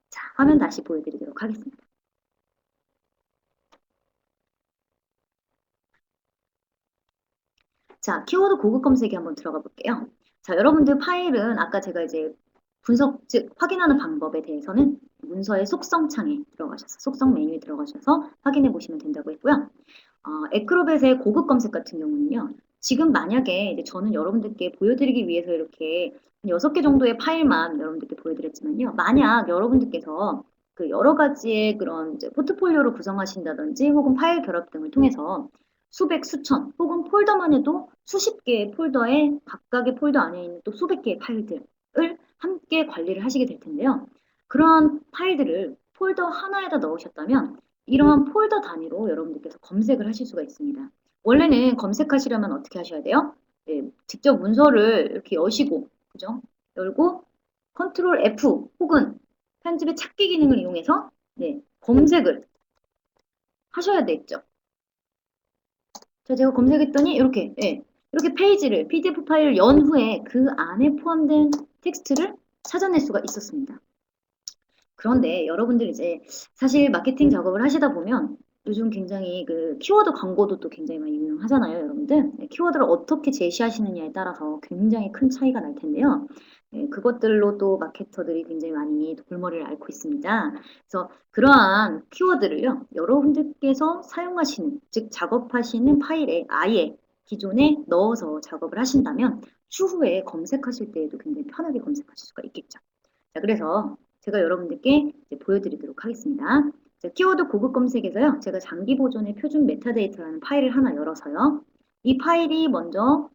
자, 화면 다시 보여드리도록 하겠습니다. 자, 키워드 고급 검색에 한번 들어가 볼게요. 자, 여러분들 파일은 아까 제가 이제 분석, 즉 확인하는 방법에 대해서는 문서의 속성 창에 들어가셔서 속성 메뉴에 들어가셔서 확인해 보시면 된다고 했고요. 에크로벳의 고급 검색 같은 경우는요. 지금 만약에 이제 저는 여러분들께 보여드리기 위해서 이렇게 6개 정도의 파일만 여러분들께 보여드렸지만요. 만약 여러분들께서 그 여러 가지의 그런 이제 포트폴리오를 구성하신다든지 혹은 파일 결합 등을 통해서 수백, 수천 혹은 폴더만 해도 수십 개의 폴더에 각각의 폴더 안에 있는 또 수백 개의 파일들을 함께 관리를 하시게 될 텐데요. 그러한 파일들을 폴더 하나에다 넣으셨다면 이러한 폴더 단위로 여러분들께서 검색을 하실 수가 있습니다. 원래는 검색하시려면 어떻게 하셔야 돼요? 네, 직접 문서를 이렇게 여시고, 그죠? 열고 컨트롤 F 혹은 편집의 찾기 기능을 이용해서 네, 검색을 하셔야 되겠죠. 자, 제가 검색했더니 이렇게, 예, 이렇게 페이지를, PDF 파일을 연 후에 그 안에 포함된 텍스트를 찾아낼 수가 있었습니다. 그런데 여러분들 이제 사실 마케팅 작업을 하시다 보면 요즘 굉장히 그 키워드 광고도 또 굉장히 많이 유명하잖아요, 여러분들. 네, 키워드를 어떻게 제시하시느냐에 따라서 굉장히 큰 차이가 날 텐데요. 네, 그것들로 또 마케터들이 굉장히 많이 골머리를 앓고 있습니다. 그래서 그러한 키워드를요, 여러분들께서 사용하시는, 즉 작업하시는 파일에 아예 기존에 넣어서 작업을 하신다면 추후에 검색하실 때에도 굉장히 편하게 검색하실 수가 있겠죠. 자, 그래서 제가 여러분들께 이제 보여드리도록 하겠습니다. 자, 키워드 고급 검색에서요. 제가 장기 보존의 표준 메타데이터라는 파일을 하나 열어서요. 이 파일이 먼저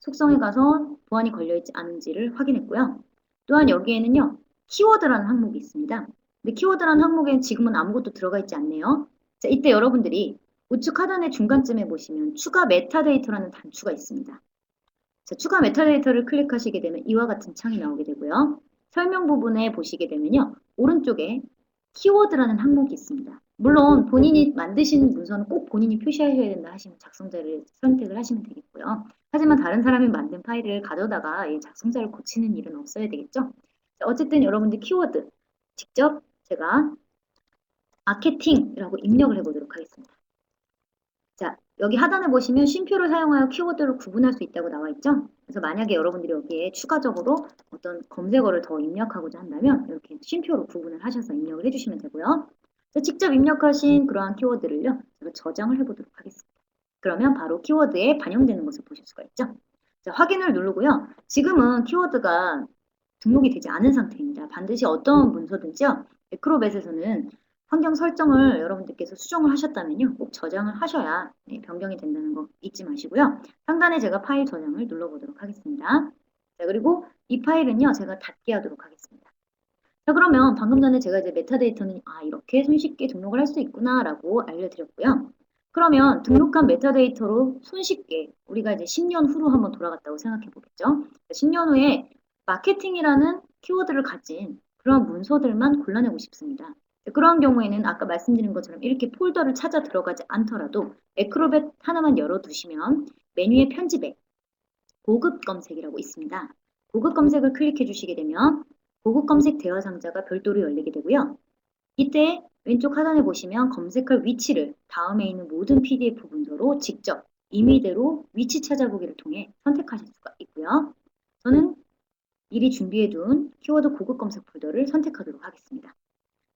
속성에 가서 보안이 걸려있지 않은지를 확인했고요. 또한 여기에는요. 키워드라는 항목이 있습니다. 근데 키워드라는 항목에는 지금은 아무것도 들어가 있지 않네요. 자, 이때 여러분들이 우측 하단의 중간쯤에 보시면 추가 메타데이터라는 단추가 있습니다. 자, 추가 메타데이터를 클릭하시게 되면 이와 같은 창이 나오게 되고요. 설명 부분에 보시게 되면요. 오른쪽에 키워드라는 항목이 있습니다. 물론 본인이 만드신 문서는 꼭 본인이 표시하셔야 된다 하시면 작성자를 선택을 하시면 되겠고요. 하지만 다른 사람이 만든 파일을 가져다가 이 작성자를 고치는 일은 없어야 되겠죠. 자, 어쨌든 여러분들 키워드 직접 제가 마케팅이라고 입력을 해보도록 하겠습니다. 자, 여기 하단에 보시면 쉼표를 사용하여 키워드를 구분할 수 있다고 나와 있죠? 그래서 만약에 여러분들이 여기에 추가적으로 어떤 검색어를 더 입력하고자 한다면 이렇게 쉼표로 구분을 하셔서 입력을 해주시면 되고요. 자, 직접 입력하신 그러한 키워드를요, 제가 저장을 해보도록 하겠습니다. 그러면 바로 키워드에 반영되는 것을 보실 수가 있죠? 자, 확인을 누르고요. 지금은 키워드가 등록이 되지 않은 상태입니다. 반드시 어떤 문서든지요, 에크로벳에서는 환경 설정을 여러분들께서 수정을 하셨다면요. 꼭 저장을 하셔야 변경이 된다는 거 잊지 마시고요. 상단에 제가 파일 저장을 눌러보도록 하겠습니다. 자, 그리고 이 파일은요. 제가 닫게 하도록 하겠습니다. 자, 그러면 방금 전에 제가 이제 메타데이터는 이렇게 손쉽게 등록을 할 수 있구나라고 알려드렸고요. 그러면 등록한 메타데이터로 손쉽게 우리가 이제 10년 후로 한번 돌아갔다고 생각해 보겠죠. 10년 후에 마케팅이라는 키워드를 가진 그런 문서들만 골라내고 싶습니다. 그런 경우에는 아까 말씀드린 것처럼 이렇게 폴더를 찾아 들어가지 않더라도 에크로벳 하나만 열어두시면 메뉴의 편집에 고급 검색이라고 있습니다. 고급 검색을 클릭해 주시게 되면 고급 검색 대화 상자가 별도로 열리게 되고요. 이때 왼쪽 하단에 보시면 검색할 위치를 다음에 있는 모든 PDF 문서로 직접 임의대로 위치 찾아보기를 통해 선택하실 수가 있고요. 저는 미리 준비해둔 키워드 고급 검색 폴더를 선택하도록 하겠습니다.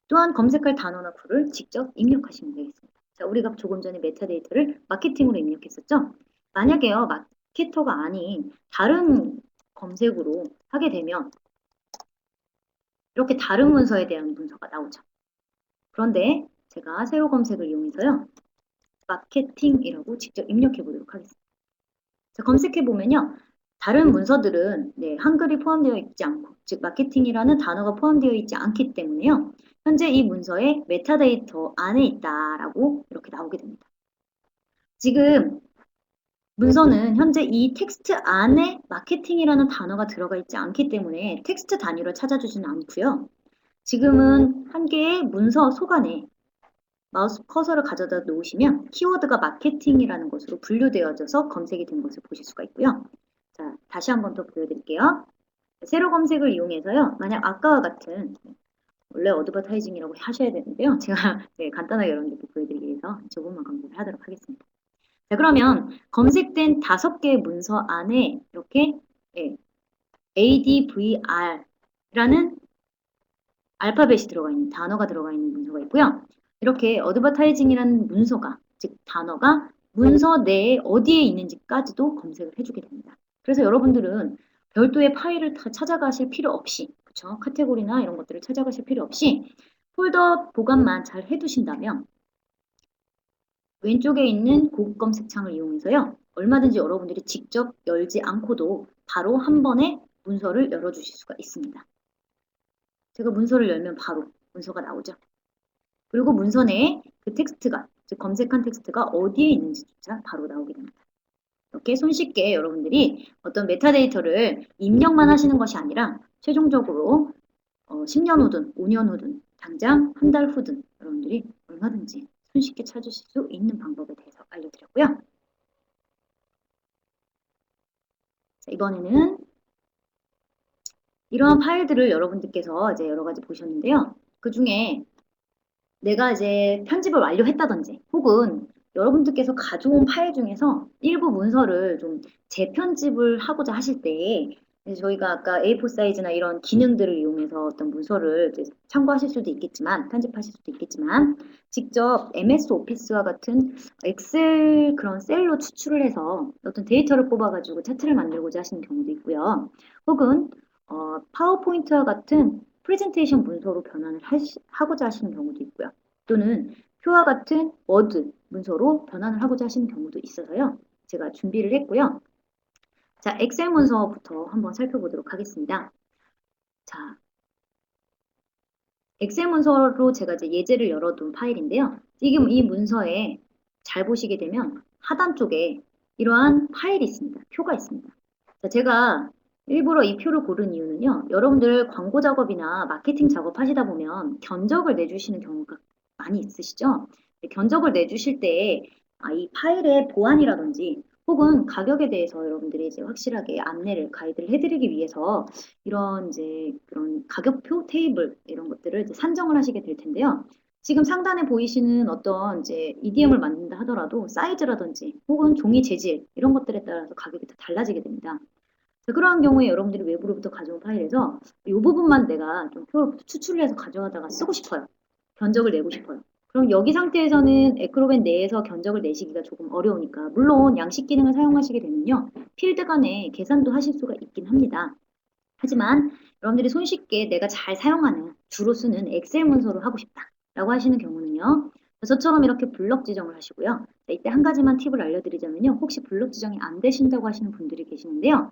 또한 검색할 단어나 쿨을 직접 입력하시면 되겠습니다. 자, 우리가 조금 전에 메타데이터를 마케팅으로 입력했었죠? 만약에요, 마케터가 아닌 다른 검색으로 하게 되면 이렇게 다른 문서에 대한 문서가 나오죠. 그런데 제가 세로 검색을 이용해서요, 마케팅이라고 직접 입력해 보도록 하겠습니다. 자, 검색해 보면요, 다른 문서들은 한글이 포함되어 있지 않고, 즉 마케팅이라는 단어가 포함되어 있지 않기 때문에요. 현재 이 문서에 메타데이터 안에 있다라고 이렇게 나오게 됩니다. 지금 문서는 현재 이 텍스트 안에 마케팅이라는 단어가 들어가 있지 않기 때문에 텍스트 단위로 찾아주지는 않고요. 지금은 한 개의 문서 속 안에 마우스 커서를 가져다 놓으시면 키워드가 마케팅이라는 것으로 분류되어져서 검색이 된 것을 보실 수가 있고요. 자, 다시 한번 더 보여드릴게요. 세로 검색을 이용해서요. 만약 아까와 같은 원래 어드버타이징이라고 하셔야 되는데요. 제가 간단하게 여러분들께 보여드리기 위해서 조금만 검색을 하도록 하겠습니다. 자, 그러면 검색된 5개의 문서 안에 이렇게 ADVR라는 알파벳이 들어가 있는 단어가 들어가 있는 문서가 있고요. 이렇게 어드버타이징이라는 문서가 즉 단어가 문서 내에 어디에 있는지까지도 검색을 해주게 됩니다. 그래서 여러분들은 별도의 파일을 다 찾아가실 필요 없이 그쵸? 카테고리나 이런 것들을 찾아가실 필요 없이 폴더 보관만 잘 해두신다면 왼쪽에 있는 고급 검색창을 이용해서요. 얼마든지 여러분들이 직접 열지 않고도 바로 한 번에 문서를 열어주실 수가 있습니다. 제가 문서를 열면 바로 문서가 나오죠. 그리고 문서 내에 그 텍스트가, 즉 검색한 텍스트가 어디에 있는지조차 바로 나오게 됩니다. 이렇게 손쉽게 여러분들이 어떤 메타데이터를 입력만 하시는 것이 아니라 최종적으로 10년 후든 5년 후든 당장 한 달 후든 여러분들이 얼마든지 손쉽게 찾으실 수 있는 방법에 대해서 알려드렸고요. 자, 이번에는 이러한 파일들을 여러분들께서 이제 여러 가지 보셨는데요. 그 중에 내가 이제 편집을 완료했다든지 혹은 여러분들께서 가져온 파일 중에서 일부 문서를 좀 재편집을 하고자 하실 때 저희가 아까 A4 사이즈나 이런 기능들을 이용해서 어떤 문서를 이제 참고하실 수도 있겠지만 편집하실 수도 있겠지만 직접 MS 오피스와 같은 엑셀 그런 셀로 추출을 해서 어떤 데이터를 뽑아가지고 차트를 만들고자 하시는 경우도 있고요. 혹은 파워포인트와 같은 프레젠테이션 문서로 변환을 하고자 하시는 경우도 있고요. 또는 표와 같은 워드 문서로 변환을 하고자 하시는 경우도 있어서요. 제가 준비를 했고요. 자, 엑셀 문서부터 한번 살펴보도록 하겠습니다. 자, 엑셀 문서로 제가 이제 예제를 열어둔 파일인데요. 지금 이 문서에 잘 보시게 되면 하단 쪽에 이러한 파일이 있습니다. 표가 있습니다. 자, 제가 일부러 이 표를 고른 이유는요. 여러분들 광고 작업이나 마케팅 작업 하시다 보면 견적을 내주시는 경우가 많이 있으시죠? 견적을 내주실 때 이 파일의 보안이라든지 혹은 가격에 대해서 여러분들이 이제 확실하게 안내를 가이드를 해드리기 위해서 이런 이제 그런 가격표 테이블 이런 것들을 이제 산정을 하시게 될 텐데요. 지금 상단에 보이시는 어떤 이제 EDM을 만든다 하더라도 사이즈라든지 혹은 종이 재질 이런 것들에 따라서 가격이 다 달라지게 됩니다. 그러한 경우에 여러분들이 외부로부터 가져온 파일에서 이 부분만 내가 좀 표를 추출을 해서 가져가다가 쓰고 싶어요. 견적을 내고 싶어요. 그럼 여기 상태에서는 에크로벳 내에서 견적을 내시기가 조금 어려우니까 물론 양식 기능을 사용하시게 되면요. 필드 간에 계산도 하실 수가 있긴 합니다. 하지만 여러분들이 손쉽게 내가 잘 사용하는 주로 쓰는 엑셀 문서로 하고 싶다라고 하시는 경우는요. 저처럼 이렇게 블럭 지정을 하시고요. 자, 이때 한 가지만 팁을 알려드리자면요. 혹시 블럭 지정이 안 되신다고 하시는 분들이 계시는데요.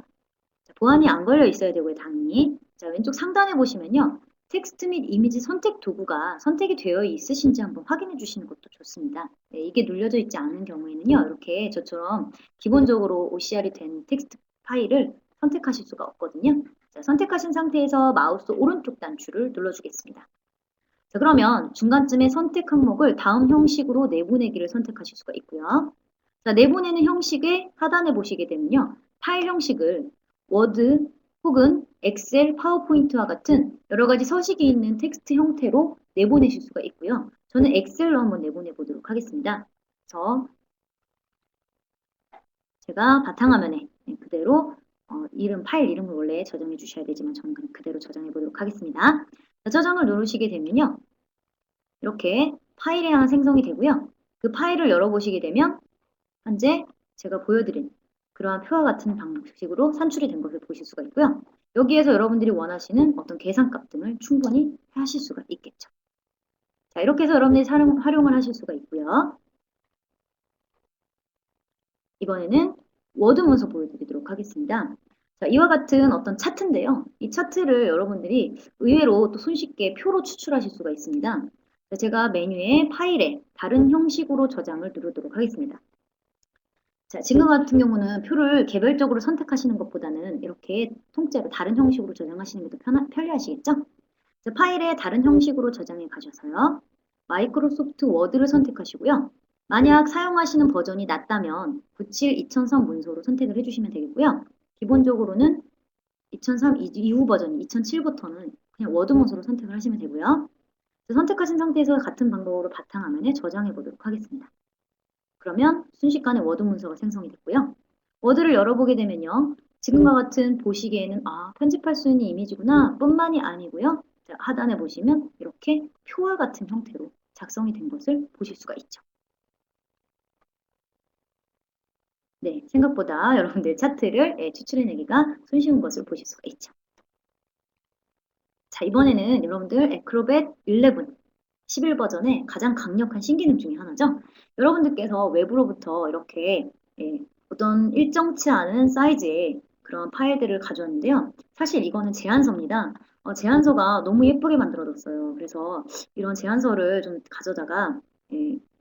자, 보안이 안 걸려 있어야 되고요. 당연히. 자, 왼쪽 상단에 보시면요. 텍스트 및 이미지 선택 도구가 선택이 되어 있으신지 한번 확인해 주시는 것도 좋습니다. 네, 이게 눌려져 있지 않은 경우에는요. 이렇게 저처럼 기본적으로 OCR이 된 텍스트 파일을 선택하실 수가 없거든요. 자, 선택하신 상태에서 마우스 오른쪽 단추를 눌러주겠습니다. 자, 그러면 중간쯤에 선택 항목을 다음 형식으로 내보내기를 선택하실 수가 있고요. 자, 내보내는 형식의 하단에 보시게 되면요. 파일 형식을 워드 혹은 엑셀, 파워포인트와 같은 여러 가지 서식이 있는 텍스트 형태로 내보내실 수가 있고요. 저는 엑셀로 한번 내보내 보도록 하겠습니다. 그래서 제가 바탕화면에 그대로 파일 이름을 원래 저장해 주셔야 되지만 저는 그냥 그대로 저장해 보도록 하겠습니다. 자, 저장을 누르시게 되면요. 이렇게 파일이 하나 생성이 되고요. 그 파일을 열어보시게 되면 현재 제가 보여드린 그러한 표와 같은 방식으로 산출이 된 것을 보실 수가 있고요. 여기에서 여러분들이 원하시는 어떤 계산값 등을 충분히 하실 수가 있겠죠. 자, 이렇게 해서 여러분들이 활용을 하실 수가 있고요. 이번에는 워드 문서 보여드리도록 하겠습니다. 자, 이와 같은 어떤 차트인데요. 이 차트를 여러분들이 의외로 또 손쉽게 표로 추출하실 수가 있습니다. 자, 제가 메뉴에 파일에 다른 형식으로 저장을 누르도록 하겠습니다. 자, 지금 같은 경우는 표를 개별적으로 선택하시는 것보다는 이렇게 통째로 다른 형식으로 저장하시는 게 더 편리하시겠죠? 자, 파일에 다른 형식으로 저장해 가셔서요. 마이크로소프트 워드를 선택하시고요. 만약 사용하시는 버전이 낮다면 97 2003 문서로 선택을 해주시면 되겠고요. 기본적으로는 2003 이후 버전 2007부터는 그냥 워드 문서로 선택을 하시면 되고요. 선택하신 상태에서 같은 방법으로 바탕화면에 저장해 보도록 하겠습니다. 그러면 순식간에 워드 문서가 생성이 됐고요. 워드를 열어보게 되면요. 지금과 같은 보시기에는 편집할 수 있는 이미지구나 뿐만이 아니고요. 자, 하단에 보시면 이렇게 표와 같은 형태로 작성이 된 것을 보실 수가 있죠. 네, 생각보다 여러분들 차트를 추출해내기가 손쉬운 것을 보실 수가 있죠. 자, 이번에는 여러분들 애크로벳 11, 11 버전의 가장 강력한 신기능 중에 하나죠. 여러분들께서 외부로부터 이렇게 어떤 일정치 않은 사이즈의 그런 파일들을 가져왔는데요. 사실 이거는 제안서입니다. 제안서가 너무 예쁘게 만들어졌어요. 그래서 이런 제안서를 좀 가져다가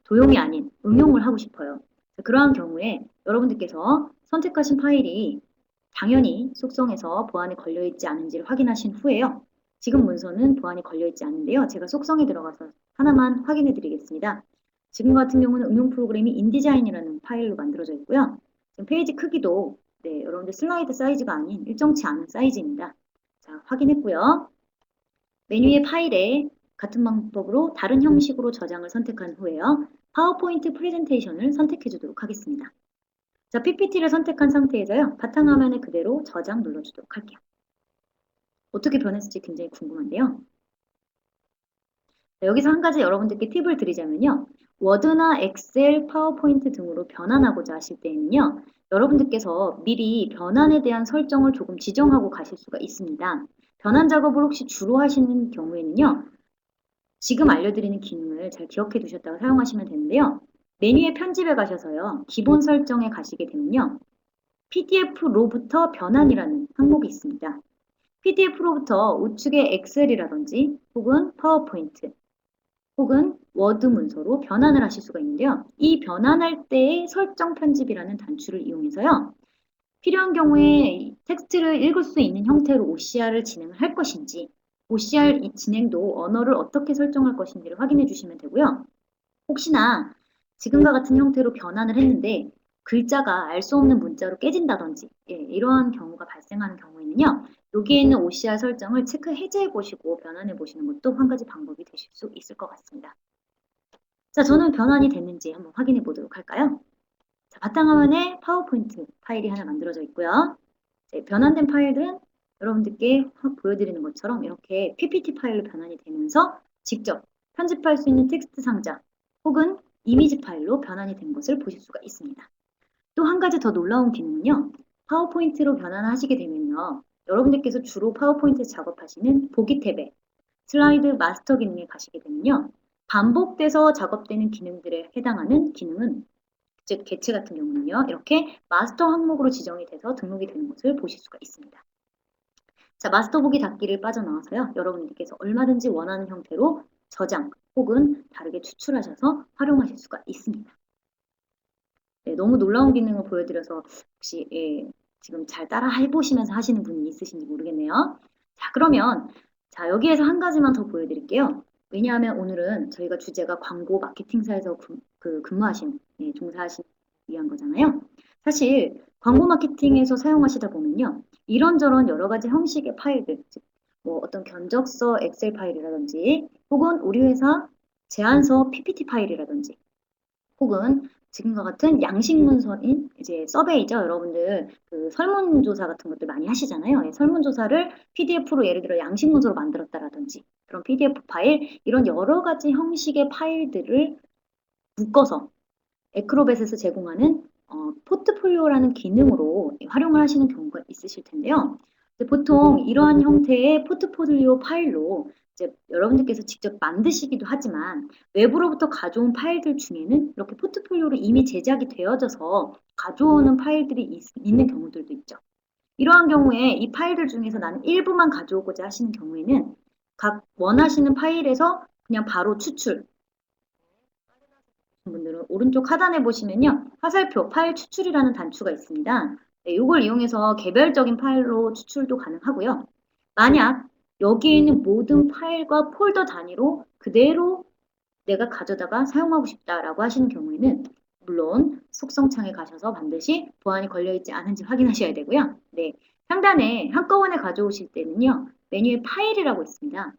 도용이 아닌 응용을 하고 싶어요. 그러한 경우에 여러분들께서 선택하신 파일이 당연히 속성에서 보안이 걸려있지 않은지를 확인하신 후에요. 지금 문서는 보안이 걸려있지 않은데요. 제가 속성에 들어가서 하나만 확인해 드리겠습니다. 지금 같은 경우는 응용 프로그램이 인디자인이라는 파일로 만들어져 있고요. 지금 페이지 크기도 여러분들 슬라이드 사이즈가 아닌 일정치 않은 사이즈입니다. 자, 확인했고요. 메뉴의 파일에 같은 방법으로 다른 형식으로 저장을 선택한 후에요. 파워포인트 프레젠테이션을 선택해 주도록 하겠습니다. 자, PPT를 선택한 상태에서요. 바탕화면에 그대로 저장 눌러주도록 할게요. 어떻게 변했을지 굉장히 궁금한데요. 자, 여기서 한 가지 여러분들께 팁을 드리자면요. 워드나 엑셀, 파워포인트 등으로 변환하고자 하실 때에는요. 여러분들께서 미리 변환에 대한 설정을 조금 지정하고 가실 수가 있습니다. 변환 작업을 혹시 주로 하시는 경우에는요. 지금 알려드리는 기능을 잘 기억해 두셨다가 사용하시면 되는데요. 메뉴에 편집에 가셔서요. 기본 설정에 가시게 되면요. PDF로부터 변환이라는 항목이 있습니다. PDF로부터 우측의 엑셀이라든지 혹은 파워포인트 혹은 워드 문서로 변환을 하실 수가 있는데요. 이 변환할 때의 설정 편집이라는 단추를 이용해서요. 필요한 경우에 텍스트를 읽을 수 있는 형태로 OCR을 진행을 할 것인지 OCR 이 진행도 언어를 어떻게 설정할 것인지를 확인해 주시면 되고요. 혹시나 지금과 같은 형태로 변환을 했는데 글자가 알 수 없는 문자로 깨진다든지 이러한 경우가 발생하는 경우에는요. 여기에 있는 OCR 설정을 체크 해제해 보시고 변환해 보시는 것도 한 가지 방법이 되실 수 있을 것 같습니다. 자, 저는 변환이 됐는지 한번 확인해 보도록 할까요? 자, 바탕화면에 파워포인트 파일이 하나 만들어져 있고요. 변환된 파일들은 여러분들께 보여드리는 것처럼 이렇게 PPT 파일로 변환이 되면서 직접 편집할 수 있는 텍스트 상자 혹은 이미지 파일로 변환이 된 것을 보실 수가 있습니다. 또 한 가지 더 놀라운 기능은요. 파워포인트로 변환하시게 되면요. 여러분들께서 주로 파워포인트 작업하시는 보기 탭에 슬라이드 마스터 기능에 가시게 되면요. 반복돼서 작업되는 기능들에 해당하는 기능은 즉 개체 같은 경우는요. 이렇게 마스터 항목으로 지정이 돼서 등록이 되는 것을 보실 수가 있습니다. 자, 마스터 보기 닫기를 빠져나와서요. 여러분들께서 얼마든지 원하는 형태로 저장 혹은 다르게 추출하셔서 활용하실 수가 있습니다. 네, 너무 놀라운 기능을 보여드려서 혹시 지금 잘 따라 해보시면서 하시는 분이 있으신지 모르겠네요. 자, 그러면 자, 여기에서 한 가지만 더 보여드릴게요. 왜냐하면 오늘은 저희가 주제가 광고 마케팅사에서 근무하신, 종사하시기 위한 거잖아요. 사실 광고 마케팅에서 사용하시다 보면요. 이런저런 여러 가지 형식의 파일들, 즉 뭐 어떤 견적서 엑셀 파일이라든지 혹은 우리 회사 제안서 PPT 파일이라든지 혹은 지금과 같은 양식 문서인 이제 서베이죠. 여러분들 그 설문조사 같은 것들 많이 하시잖아요. 설문조사를 PDF로 예를 들어 양식 문서로 만들었다라든지 그런 PDF 파일 이런 여러 가지 형식의 파일들을 묶어서 에크로벳에서 제공하는 포트폴리오라는 기능으로 활용을 하시는 경우가 있으실 텐데요. 보통 이러한 형태의 포트폴리오 파일로 이제 여러분들께서 직접 만드시기도 하지만 외부로부터 가져온 파일들 중에는 이렇게 포트폴리오로 이미 제작이 되어져서 가져오는 파일들이 있는 경우들도 있죠. 이러한 경우에 이 파일들 중에서 나는 일부만 가져오고자 하시는 경우에는 각 원하시는 파일에서 그냥 바로 추출, 분들은 오른쪽 하단에 보시면요. 화살표 파일 추출이라는 단추가 있습니다. 네, 이걸 이용해서 개별적인 파일로 추출도 가능하고요. 만약 여기에 있는 모든 파일과 폴더 단위로 그대로 내가 가져다가 사용하고 싶다라고 하시는 경우에는 물론 속성창에 가셔서 반드시 보안이 걸려있지 않은지 확인하셔야 되고요. 네, 상단에 한꺼번에 가져오실 때는요. 메뉴에 파일이라고 있습니다.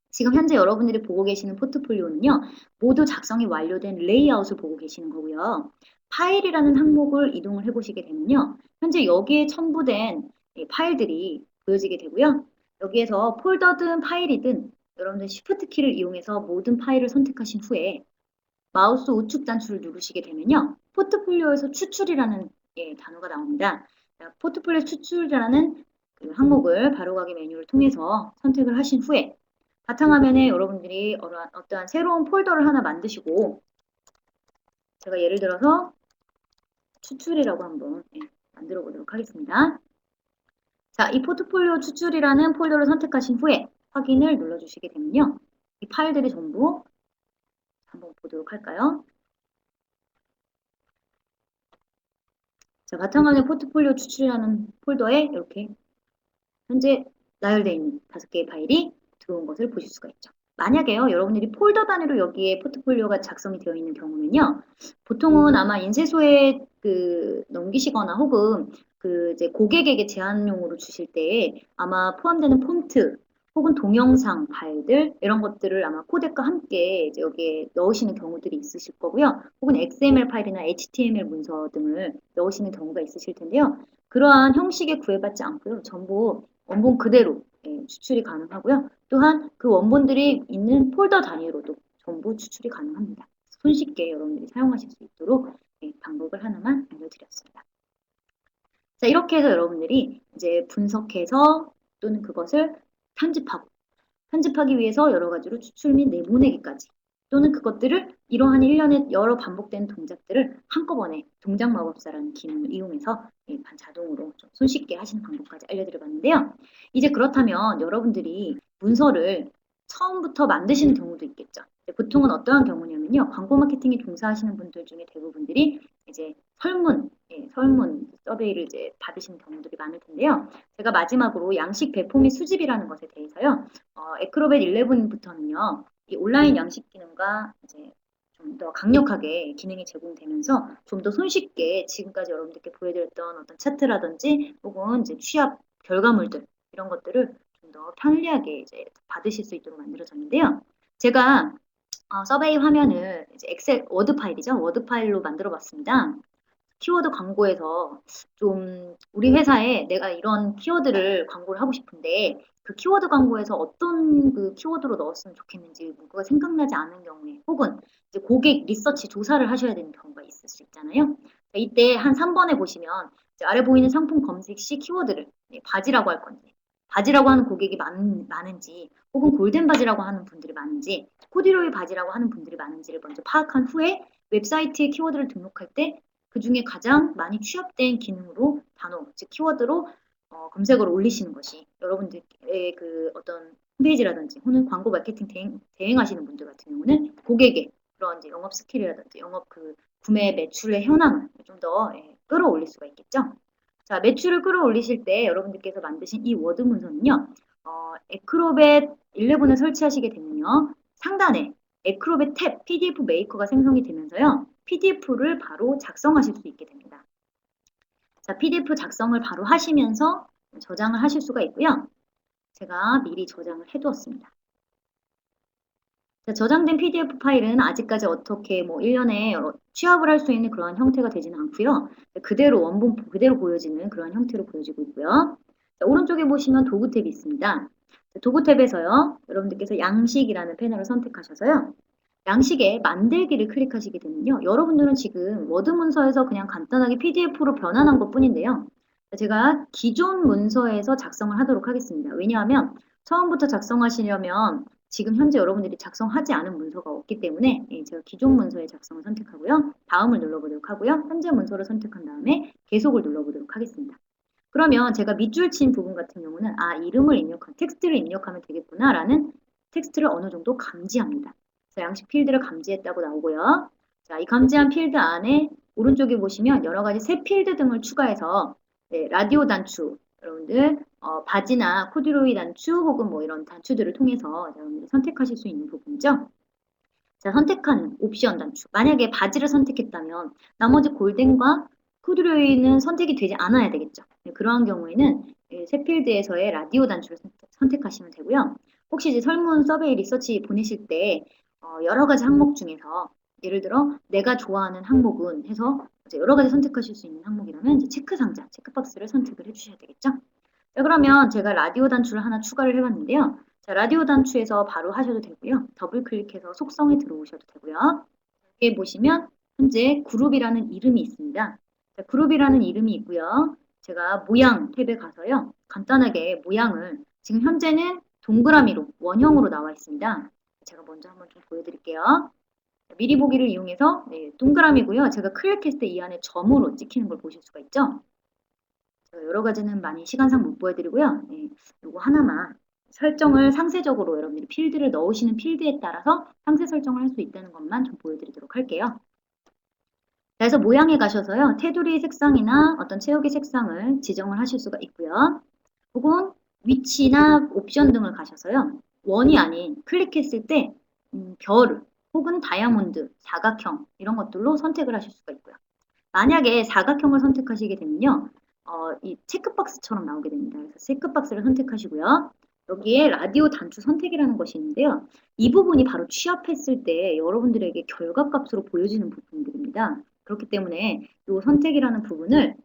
지금 현재 여러분들이 보고 계시는 포트폴리오는요. 모두 작성이 완료된 레이아웃을 보고 계시는 거고요. 파일이라는 항목을 이동을 해보시게 되면요. 현재 여기에 첨부된 파일들이 보여지게 되고요. 여기에서 폴더든 파일이든 여러분들 Shift 키를 이용해서 모든 파일을 선택하신 후에 마우스 우측 단추를 누르시게 되면요. 포트폴리오에서 추출이라는 단어가 나옵니다. 포트폴리오 추출이라는 그 항목을 바로가기 메뉴를 통해서 선택을 하신 후에 바탕화면에 여러분들이 어떠한 새로운 폴더를 하나 만드시고 제가 예를 들어서 추출이라고 한번 만들어 보도록 하겠습니다. 자, 이 포트폴리오 추출이라는 폴더를 선택하신 후에 확인을 눌러주시게 되면요. 이 파일들이 전부 한번 보도록 할까요? 자, 바탕화면 포트폴리오 추출이라는 폴더에 이렇게 현재 나열되어 있는 5개의 파일이 들어온 것을 보실 수가 있죠. 만약에요, 여러분들이 폴더 단위로 여기에 포트폴리오가 작성이 되어 있는 경우면요, 보통은 아마 인쇄소에 넘기시거나 혹은 이제 고객에게 제안용으로 주실 때 아마 포함되는 폰트 혹은 동영상 파일들 이런 것들을 아마 코덱과 함께 이제 여기에 넣으시는 경우들이 있으실 거고요. 혹은 XML 파일이나 HTML 문서 등을 넣으시는 경우가 있으실 텐데요. 그러한 형식에 구애받지 않고요. 전부 원본 그대로 추출이 가능하고요. 또한 그 원본들이 있는 폴더 단위로도 전부 추출이 가능합니다. 손쉽게 여러분들이 사용하실 수 있도록 방법을 하나만 알려드렸습니다. 자, 이렇게 해서 여러분들이 이제 분석해서 또는 그것을 편집하기 위해서 여러 가지로 추출 및 내보내기까지 또는 그것들을 이러한 일련의 여러 반복되는 동작들을 한꺼번에 동작 마법사라는 기능을 이용해서 자동으로 좀 손쉽게 하시는 방법까지 알려드려봤는데요. 이제 그렇다면 여러분들이 문서를 처음부터 만드시는 경우도 있겠죠. 보통은 어떠한 경우냐면요. 광고 마케팅에 종사하시는 분들 중에 대부분들이 이제 설문 서베이를 이제 받으시는 경우들이 많을 텐데요. 제가 마지막으로 양식 배포 및 수집이라는 것에 대해서요. 에크로벳 11부터는요. 이 온라인 양식 기능과 이제 좀 더 강력하게 기능이 제공되면서 좀 더 손쉽게 지금까지 여러분들께 보여드렸던 어떤 차트라든지 혹은 이제 취합 결과물들 이런 것들을 좀 더 편리하게 이제 받으실 수 있도록 만들어졌는데요. 제가 서베이 화면을 이제 엑셀 워드 파일이죠. 워드 파일로 만들어 봤습니다. 키워드 광고에서 좀 우리 회사에 내가 이런 키워드를 광고를 하고 싶은데 그 키워드 광고에서 어떤 그 키워드로 넣었으면 좋겠는지 뭐가 생각나지 않은 경우에 혹은 이제 고객 리서치 조사를 하셔야 되는 경우가 있을 수 있잖아요. 이때 한 3번에 보시면 이제 아래 보이는 상품 검색 시 키워드를 바지라고 할 건지 바지라고 하는 고객이 많은지 혹은 골든 바지라고 하는 분들이 많은지 코디로이 바지라고 하는 분들이 많은지를 먼저 파악한 후에 웹사이트에 키워드를 등록할 때 그 중에 가장 많이 취합된 기능으로 단어, 즉 키워드로 검색어를 올리시는 것이 여러분들의 그 어떤 홈페이지라든지 혹은 광고 마케팅 대행하시는 분들 같은 경우는 고객의 그런 이제 영업 스킬이라든지 영업 그 구매 매출의 현황을 좀 더 끌어올릴 수가 있겠죠. 자, 매출을 끌어올리실 때 여러분들께서 만드신 이 워드 문서는요. 에크로벳 11을 설치하시게 되면요. 상단에 에크로벳 탭 PDF 메이커가 생성이 되면서요. PDF를 바로 작성하실 수 있게 됩니다. 자, PDF 작성을 바로 하시면서 저장을 하실 수가 있고요. 제가 미리 저장을 해두었습니다. 자, 저장된 PDF 파일은 아직까지 어떻게 뭐 1년에 취합을 할 수 있는 그러한 형태가 되지는 않고요. 그대로 원본 그대로 보여지는 그러한 형태로 보여지고 있고요. 자, 오른쪽에 보시면 도구 탭이 있습니다. 도구 탭에서요. 여러분들께서 양식이라는 패널을 선택하셔서요. 양식에 만들기를 클릭하시게 되면요. 여러분들은 지금 워드 문서에서 그냥 간단하게 PDF로 변환한 것 뿐인데요. 제가 기존 문서에서 작성을 하도록 하겠습니다. 왜냐하면 처음부터 작성하시려면 지금 현재 여러분들이 작성하지 않은 문서가 없기 때문에 제가 기존 문서의 작성을 선택하고요. 다음을 눌러보도록 하고요. 현재 문서를 선택한 다음에 계속을 눌러보도록 하겠습니다. 그러면 제가 밑줄 친 부분 같은 경우는 이름을 텍스트를 입력하면 되겠구나 라는 텍스트를 어느 정도 감지합니다. 양식 필드를 감지했다고 나오고요. 자, 이 감지한 필드 안에 오른쪽에 보시면 여러 가지 새 필드 등을 추가해서 라디오 단추, 여러분들 바지나 코듀로이 단추 혹은 뭐 이런 단추들을 통해서 여러분들이 선택하실 수 있는 부분이죠. 자, 선택한 옵션 단추. 만약에 바지를 선택했다면 나머지 골덴과 코듀로이는 선택이 되지 않아야 되겠죠. 그러한 경우에는 새 필드에서의 라디오 단추를 선택하시면 되고요. 혹시 이제 설문 서베이 리서치 보내실 때 여러 가지 항목 중에서 예를 들어 내가 좋아하는 항목은 해서 여러 가지 선택하실 수 있는 항목이라면 이제 체크 상자, 체크박스를 선택을 해주셔야 되겠죠. 자, 그러면 제가 라디오 단추를 하나 추가를 해봤는데요. 자, 라디오 단추에서 바로 하셔도 되고요. 더블 클릭해서 속성에 들어오셔도 되고요. 여기에 보시면 현재 그룹이라는 이름이 있습니다. 자, 그룹이라는 이름이 있고요. 제가 모양 탭에 가서요. 간단하게 모양을 지금 현재는 동그라미로 원형으로 나와 있습니다. 제가 먼저 한번 좀 보여드릴게요. 미리 보기를 이용해서 동그라미고요. 제가 클릭했을 때 이 안에 점으로 찍히는 걸 보실 수가 있죠. 여러 가지는 많이 시간상 못 보여드리고요. 요거 하나만 설정을 상세적으로 여러분들이 필드를 넣으시는 필드에 따라서 상세 설정을 할 수 있다는 것만 좀 보여드리도록 할게요. 그래서 모양에 가셔서요. 테두리 색상이나 어떤 채우기 색상을 지정을 하실 수가 있고요. 혹은 위치나 옵션 등을 가셔서요. 원이 아닌 클릭했을 때 별 혹은 다이아몬드, 사각형 이런 것들로 선택을 하실 수가 있고요. 만약에 사각형을 선택하시게 되면요. 이 체크박스처럼 나오게 됩니다. 그래서 체크박스를 선택하시고요. 여기에 라디오 단추 선택이라는 것이 있는데요. 이 부분이 바로 취합했을 때 여러분들에게 결과값으로 보여지는 부분들입니다. 그렇기 때문에 이 선택이라는 부분을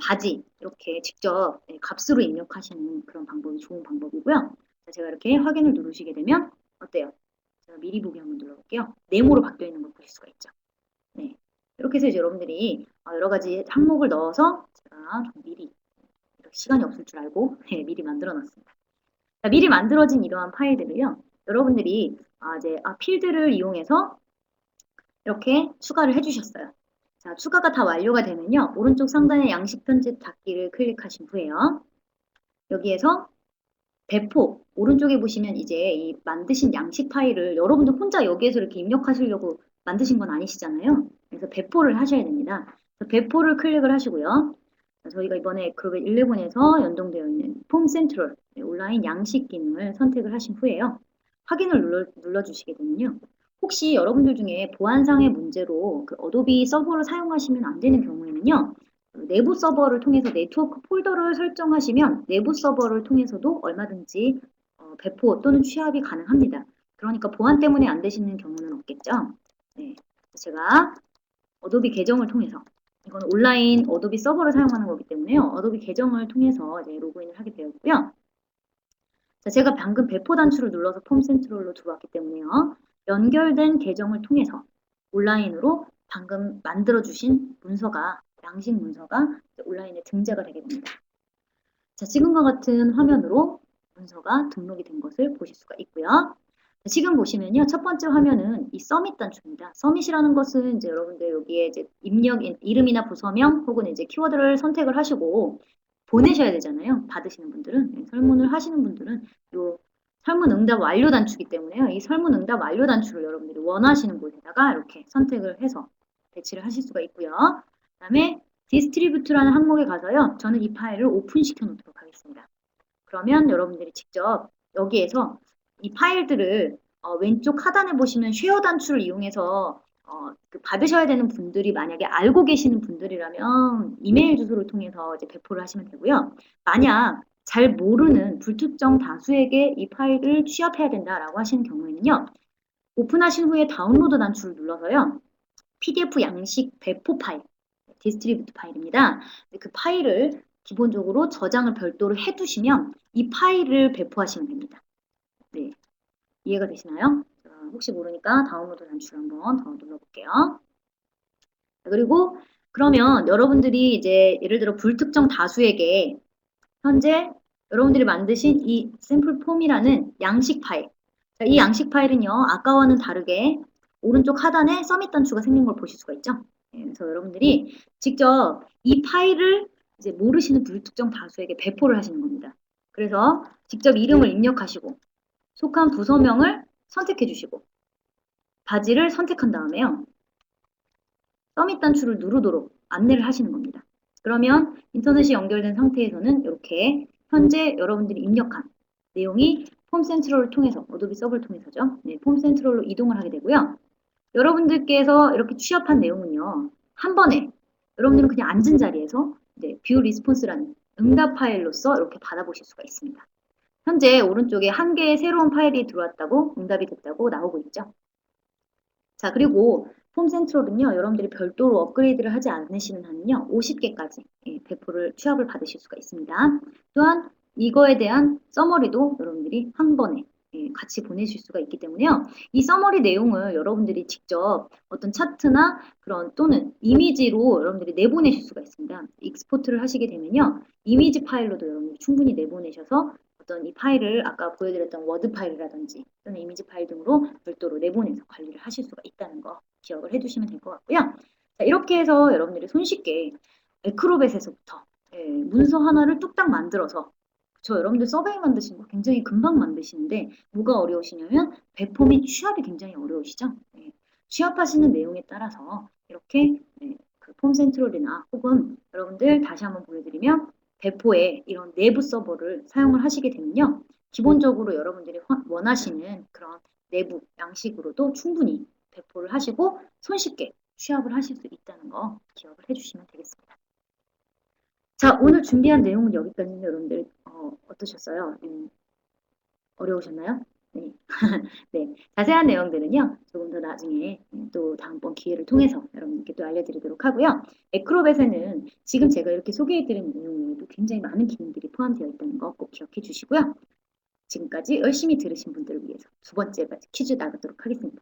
바지 이렇게 직접 값으로 입력하시는 그런 방법이 좋은 방법이고요. 제가 이렇게 확인을 누르시게 되면 어때요? 제가 미리 보기 한번 눌러볼게요. 네모로 바뀌어 있는 걸 보실 수가 있죠. 네. 이렇게 해서 이제 여러분들이 여러 가지 항목을 넣어서 제가 좀 미리 시간이 없을 줄 알고 미리 만들어 놨습니다. 자, 미리 만들어진 이러한 파일들을요. 여러분들이 이제 필드를 이용해서 이렇게 추가를 해주셨어요. 자, 추가가 다 완료가 되면요. 오른쪽 상단의 양식 편집 닫기를 클릭하신 후에요. 여기에서 배포 오른쪽에 보시면 이제 이 만드신 양식 파일을 여러분들 혼자 여기에서 이렇게 입력하시려고 만드신 건 아니시잖아요. 그래서 배포를 하셔야 됩니다. 배포를 클릭을 하시고요. 저희가 이번에 그룹 11에서 연동되어 있는 폼 센트럴 온라인 양식 기능을 선택을 하신 후에요. 확인을 눌러주시게 되면요. 혹시 여러분들 중에 보안상의 문제로 그 어도비 서버를 사용하시면 안 되는 경우에는요. 내부 서버를 통해서 네트워크 폴더를 설정하시면 내부 서버를 통해서도 얼마든지 배포 또는 취합이 가능합니다. 그러니까 보안 때문에 안 되시는 경우는 없겠죠. 네, 제가 어도비 계정을 통해서 이건 온라인 어도비 서버를 사용하는 거기 때문에요. 어도비 계정을 통해서 이제 로그인을 하게 되었고요. 자, 제가 방금 배포 단추를 눌러서 폼 센트럴로 들어왔기 때문에요. 연결된 계정을 통해서 온라인으로 방금 만들어주신 문서가 양식 문서가 온라인에 등재가 되게 됩니다. 자, 지금과 같은 화면으로 문서가 등록이 된 것을 보실 수가 있고요. 지금 보시면요. 첫 번째 화면은 이 서밋 단추입니다. 서밋이라는 것은 이제 여러분들 여기에 이제 입력, 이름이나 부서명 혹은 이제 키워드를 선택을 하시고 보내셔야 되잖아요. 받으시는 분들은. 네, 설문을 하시는 분들은 요 설문 응답 완료 단추기 때문에요. 이 설문 응답 완료 단추를 여러분들이 원하시는 곳에다가 이렇게 선택을 해서 배치를 하실 수가 있고요. 그다음에 디스트리뷰트라는 항목에 가서요. 저는 이 파일을 오픈시켜 놓도록 하겠습니다. 그러면 여러분들이 직접 여기에서 이 파일들을 왼쪽 하단에 보시면 쉐어 단추를 이용해서 그 받으셔야 되는 분들이 만약에 알고 계시는 분들이라면 이메일 주소를 통해서 이제 배포를 하시면 되고요. 만약 잘 모르는 불특정 다수에게 이 파일을 취합해야 된다라고 하시는 경우에는요. 오픈하신 후에 다운로드 단추를 눌러서요. PDF 양식 배포 파일, 디스트리뷰트 파일입니다. 그 파일을 기본적으로 저장을 별도로 해두시면 이 파일을 배포하시면 됩니다. 네, 이해가 되시나요? 혹시 모르니까 다운로드 단추를 한번 더 눌러볼게요. 그리고 그러면 여러분들이 이제 예를 들어 불특정 다수에게 현재 여러분들이 만드신 이 샘플 폼이라는 양식 파일. 자, 이 양식 파일은요, 아까와는 다르게 오른쪽 하단에 서밋 단추가 생긴 걸 보실 수가 있죠. 네, 그래서 여러분들이 직접 이 파일을 이제 모르시는 불특정 다수에게 배포를 하시는 겁니다. 그래서 직접 이름을 입력하시고 속한 부서명을 선택해 주시고 바지를 선택한 다음에요. 서밋 단추를 누르도록 안내를 하시는 겁니다. 그러면 인터넷이 연결된 상태에서는 이렇게 현재 여러분들이 입력한 내용이 폼 센트럴을 통해서 어도비 서브를 통해서죠. 네, 폼 센트럴로 이동을 하게 되고요. 여러분들께서 이렇게 취합한 내용은요. 한 번에 여러분들은 그냥 앉은 자리에서 네, 뷰 리스폰스라는 응답 파일로서 이렇게 받아보실 수가 있습니다. 현재 오른쪽에 한 개의 새로운 파일이 들어왔다고 응답이 됐다고 나오고 있죠. 자, 그리고 폼 센트럴은요, 여러분들이 별도로 업그레이드를 하지 않으시는 한은요, 50개까지 배포를 취합을 받으실 수가 있습니다. 또한 이거에 대한 서머리도 여러분들이 한 번에 같이 보내실 수가 있기 때문에요. 이 서머리 내용을 여러분들이 직접 어떤 차트나 그런 또는 이미지로 여러분들이 내보내실 수가 있습니다. 익스포트를 하시게 되면요. 이미지 파일로도 여러분들이 충분히 내보내셔서 어떤 이 파일을 아까 보여드렸던 워드 파일이라든지 또는 이미지 파일 등으로 별도로 내보내서 관리를 하실 수가 있다는 거 기억을 해두시면 될 것 같고요. 자, 이렇게 해서 여러분들이 손쉽게 에크로벳에서부터 문서 하나를 뚝딱 만들어서 여러분들 서베이 만드시는 거 굉장히 금방 만드시는데 뭐가 어려우시냐면 배포 및 취합이 굉장히 어려우시죠. 취합하시는 내용에 따라서 이렇게 그폼 센트럴이나 혹은 여러분들 다시 한번 보여드리면 배포에 이런 내부 서버를 사용을 하시게 되면요. 기본적으로 여러분들이 원하시는 그런 내부 양식으로도 충분히 배포를 하시고 손쉽게 취합을 하실 수 있다는 거 기억을 해주시면 되겠습니다. 자, 오늘 준비한 내용은 여기까지인데 여러분들 어떠셨어요? 어려우셨나요? 네. 네. 자세한 내용들은요. 조금 더 나중에 또 다음번 기회를 통해서 여러분들께 또 알려드리도록 하고요. 에크로벳에는 지금 제가 이렇게 소개해드린 내용 외에도 굉장히 많은 기능들이 포함되어 있다는 거 꼭 기억해 주시고요. 지금까지 열심히 들으신 분들을 위해서 두 번째 퀴즈 나가도록 하겠습니다.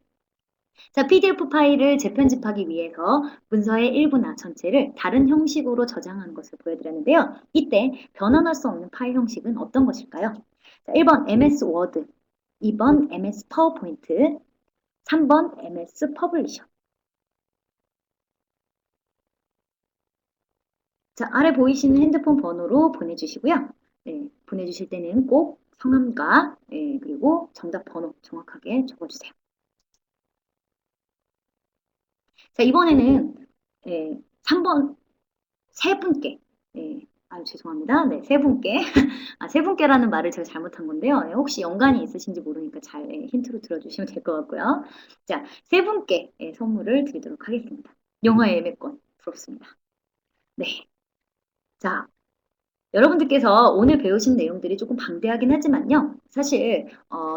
자, PDF 파일을 재편집하기 위해서 문서의 일부나 전체를 다른 형식으로 저장하는 것을 보여드렸는데요. 이때 변환할 수 없는 파일 형식은 어떤 것일까요? 자, 1번 MS 워드, 2번 MS 파워포인트, 3번 MS 퍼블리셔. 자, 아래 보이시는 핸드폰 번호로 보내주시고요. 네, 보내주실 때는 꼭 성함과 그리고 정답 번호 정확하게 적어주세요. 자, 이번에는 3번 세 분께 아유 죄송합니다. 네, 세 분께 세 분께라는 말을 제가 잘못한 건데요. 혹시 연관이 있으신지 모르니까 잘 힌트로 들어주시면 될 것 같고요. 자, 세 분께 선물을 드리도록 하겠습니다. 영화 예매권 부럽습니다. 네, 자, 여러분들께서 오늘 배우신 내용들이 조금 방대하긴 하지만요. 사실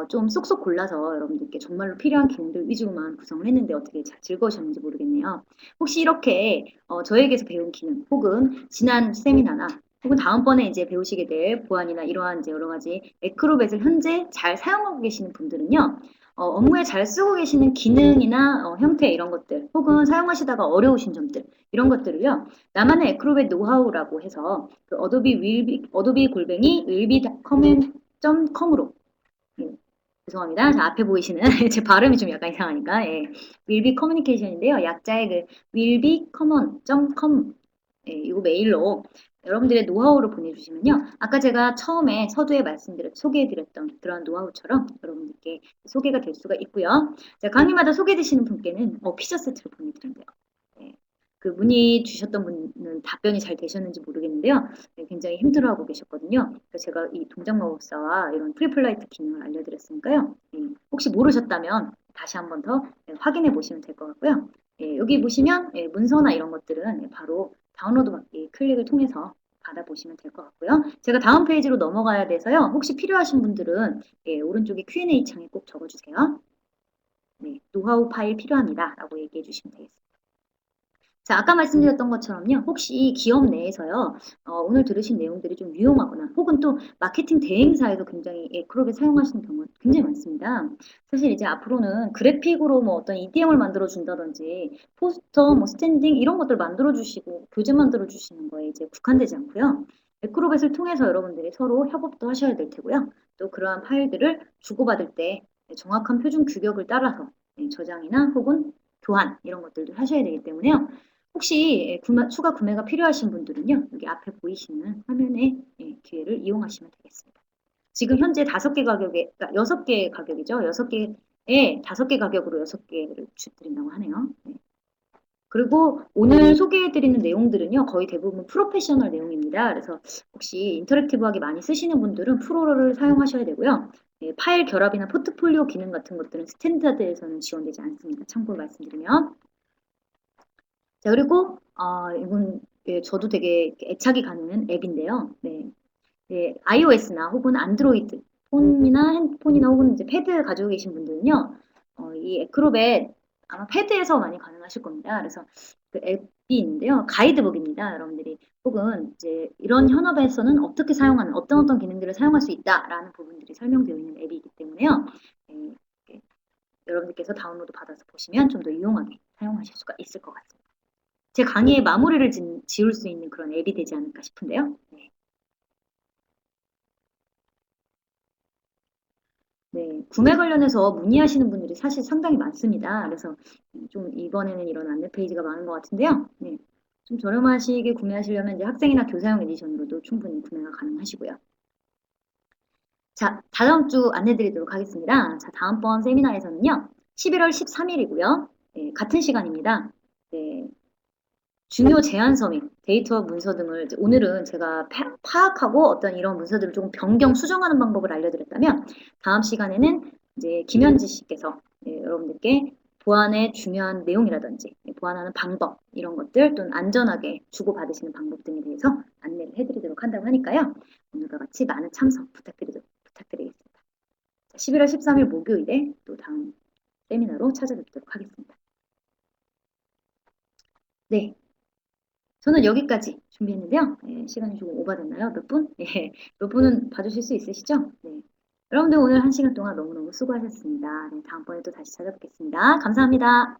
좀 쏙쏙 골라서 여러분들께 정말로 필요한 기능들 위주로만 구성을 했는데 어떻게 잘 즐거우셨는지 모르겠네요. 혹시 이렇게 저에게서 배운 기능 혹은 지난 세미나나 혹은 다음번에 이제 배우시게 될 보안이나 이러한 이제 여러 가지 에크로벳을 현재 잘 사용하고 계시는 분들은요. 업무에 잘 쓰고 계시는 기능이나 형태 이런 것들 혹은 사용하시다가 어려우신 점들 이런 것들을요. 나만의 에크로벳 노하우라고 해서 그 어도비 골뱅이 willbecom으로 죄송합니다. 자, 앞에 보이시는 제 발음이 좀 약간 이상하니까 willbecommunication인데요. 약자의 그 willbecommon.com 이거 메일로 여러분들의 노하우를 보내주시면요. 아까 제가 처음에 서두에 소개해드렸던 그런 노하우처럼 여러분들께 소개가 될 수가 있고요. 자, 강의마다 소개되시는 분께는 피자 세트를 보내드린대요. 네. 그 문의 주셨던 분은 답변이 잘 되셨는지 모르겠는데요. 네, 굉장히 힘들어하고 계셨거든요. 그래서 제가 이 동작마법사와 이런 프리플라이트 기능을 알려드렸으니까요. 혹시 모르셨다면 다시 한 번 더 확인해 보시면 될 것 같고요. 여기 보시면 문서나 이런 것들은 바로 다운로드 받기 클릭을 통해서 받아보시면 될 것 같고요. 제가 다음 페이지로 넘어가야 돼서요. 혹시 필요하신 분들은 오른쪽에 Q&A 창에 꼭 적어주세요. 네, 노하우 파일 필요합니다. 라고 얘기해 주시면 되겠습니다. 자, 아까 말씀드렸던 것처럼요. 혹시 기업 내에서요. 오늘 들으신 내용들이 좀 유용하거나 혹은 또 마케팅 대행사에서 굉장히 크롭에 사용하시는 경우가 굉장히 많습니다. 사실 이제 앞으로는 그래픽으로 뭐 어떤 EDM을 만들어 준다든지 포스터, 뭐 스탠딩 이런 것들 만들어 주시고 교재 만들어 주시는 거에 이제 국한되지 않고요. 에크로벳을 통해서 여러분들이 서로 협업도 하셔야 될 테고요. 또 그러한 파일들을 주고받을 때 정확한 표준 규격을 따라서 저장이나 혹은 교환 이런 것들도 하셔야 되기 때문에요. 혹시 추가 구매가 필요하신 분들은요. 여기 앞에 보이시는 화면의 기회를 이용하시면 되겠습니다. 지금 현재 5개 가격에, 그러니까 6개 가격이죠. 6개에 5개 가격으로 6개를 드린다고 하네요. 네. 그리고 오늘 소개해드리는 내용들은요. 거의 대부분 프로페셔널 내용입니다. 그래서 혹시 인터랙티브하게 많이 쓰시는 분들은 프로를 사용하셔야 되고요. 파일 결합이나 포트폴리오 기능 같은 것들은 스탠다드에서는 지원되지 않습니다. 참고로 말씀드리면. 자, 그리고 이건 저도 되게 애착이 가는 앱인데요. 네. iOS나 혹은 안드로이드 폰이나 핸드폰이나 혹은 이제 패드 가지고 계신 분들은요. 이 에크로벳 아마 패드에서 많이 가능하실 겁니다. 그래서 그 앱이 있는데요. 가이드북입니다. 여러분들이 혹은 이제 이런 현업에서는 어떻게 사용하는 어떤 기능들을 사용할 수 있다라는 부분들이 설명되어 있는 앱이기 때문에요. 여러분들께서 다운로드 받아서 보시면 좀 더 유용하게 사용하실 수가 있을 것 같습니다. 제 강의의 마무리를 지을 수 있는 그런 앱이 되지 않을까 싶은데요. 네. 네, 구매 관련해서 문의하시는 분들이 사실 상당히 많습니다. 그래서 좀 이번에는 이런 안내 페이지가 많은 것 같은데요. 네, 좀 저렴하시게 구매하시려면 이제 학생이나 교사용 에디션으로도 충분히 구매가 가능하시고요. 자, 다음 주 안내 드리도록 하겠습니다. 자, 다음번 세미나에서는요. 11월 13일이고요. 네, 같은 시간입니다. 네, 중요 제안서 및 데이터 문서 등을 오늘은 제가 파악하고 어떤 이런 문서들을 조금 변경 수정하는 방법을 알려드렸다면 다음 시간에는 이제 김현지 씨께서 여러분들께 보안의 중요한 내용이라든지 보안하는 방법 이런 것들 또는 안전하게 주고받으시는 방법 등에 대해서 안내를 해드리도록 한다고 하니까요. 오늘과 같이 많은 참석 부탁드리겠습니다. 11월 13일 목요일에 또 다음 세미나로 찾아뵙도록 하겠습니다. 네. 저는 여기까지 준비했는데요. 네, 시간이 조금 오버됐나요? 몇 분? 네, 몇 분은 봐주실 수 있으시죠? 네. 여러분들 오늘 1시간 동안 너무너무 수고하셨습니다. 네, 다음번에 또 다시 찾아뵙겠습니다. 감사합니다.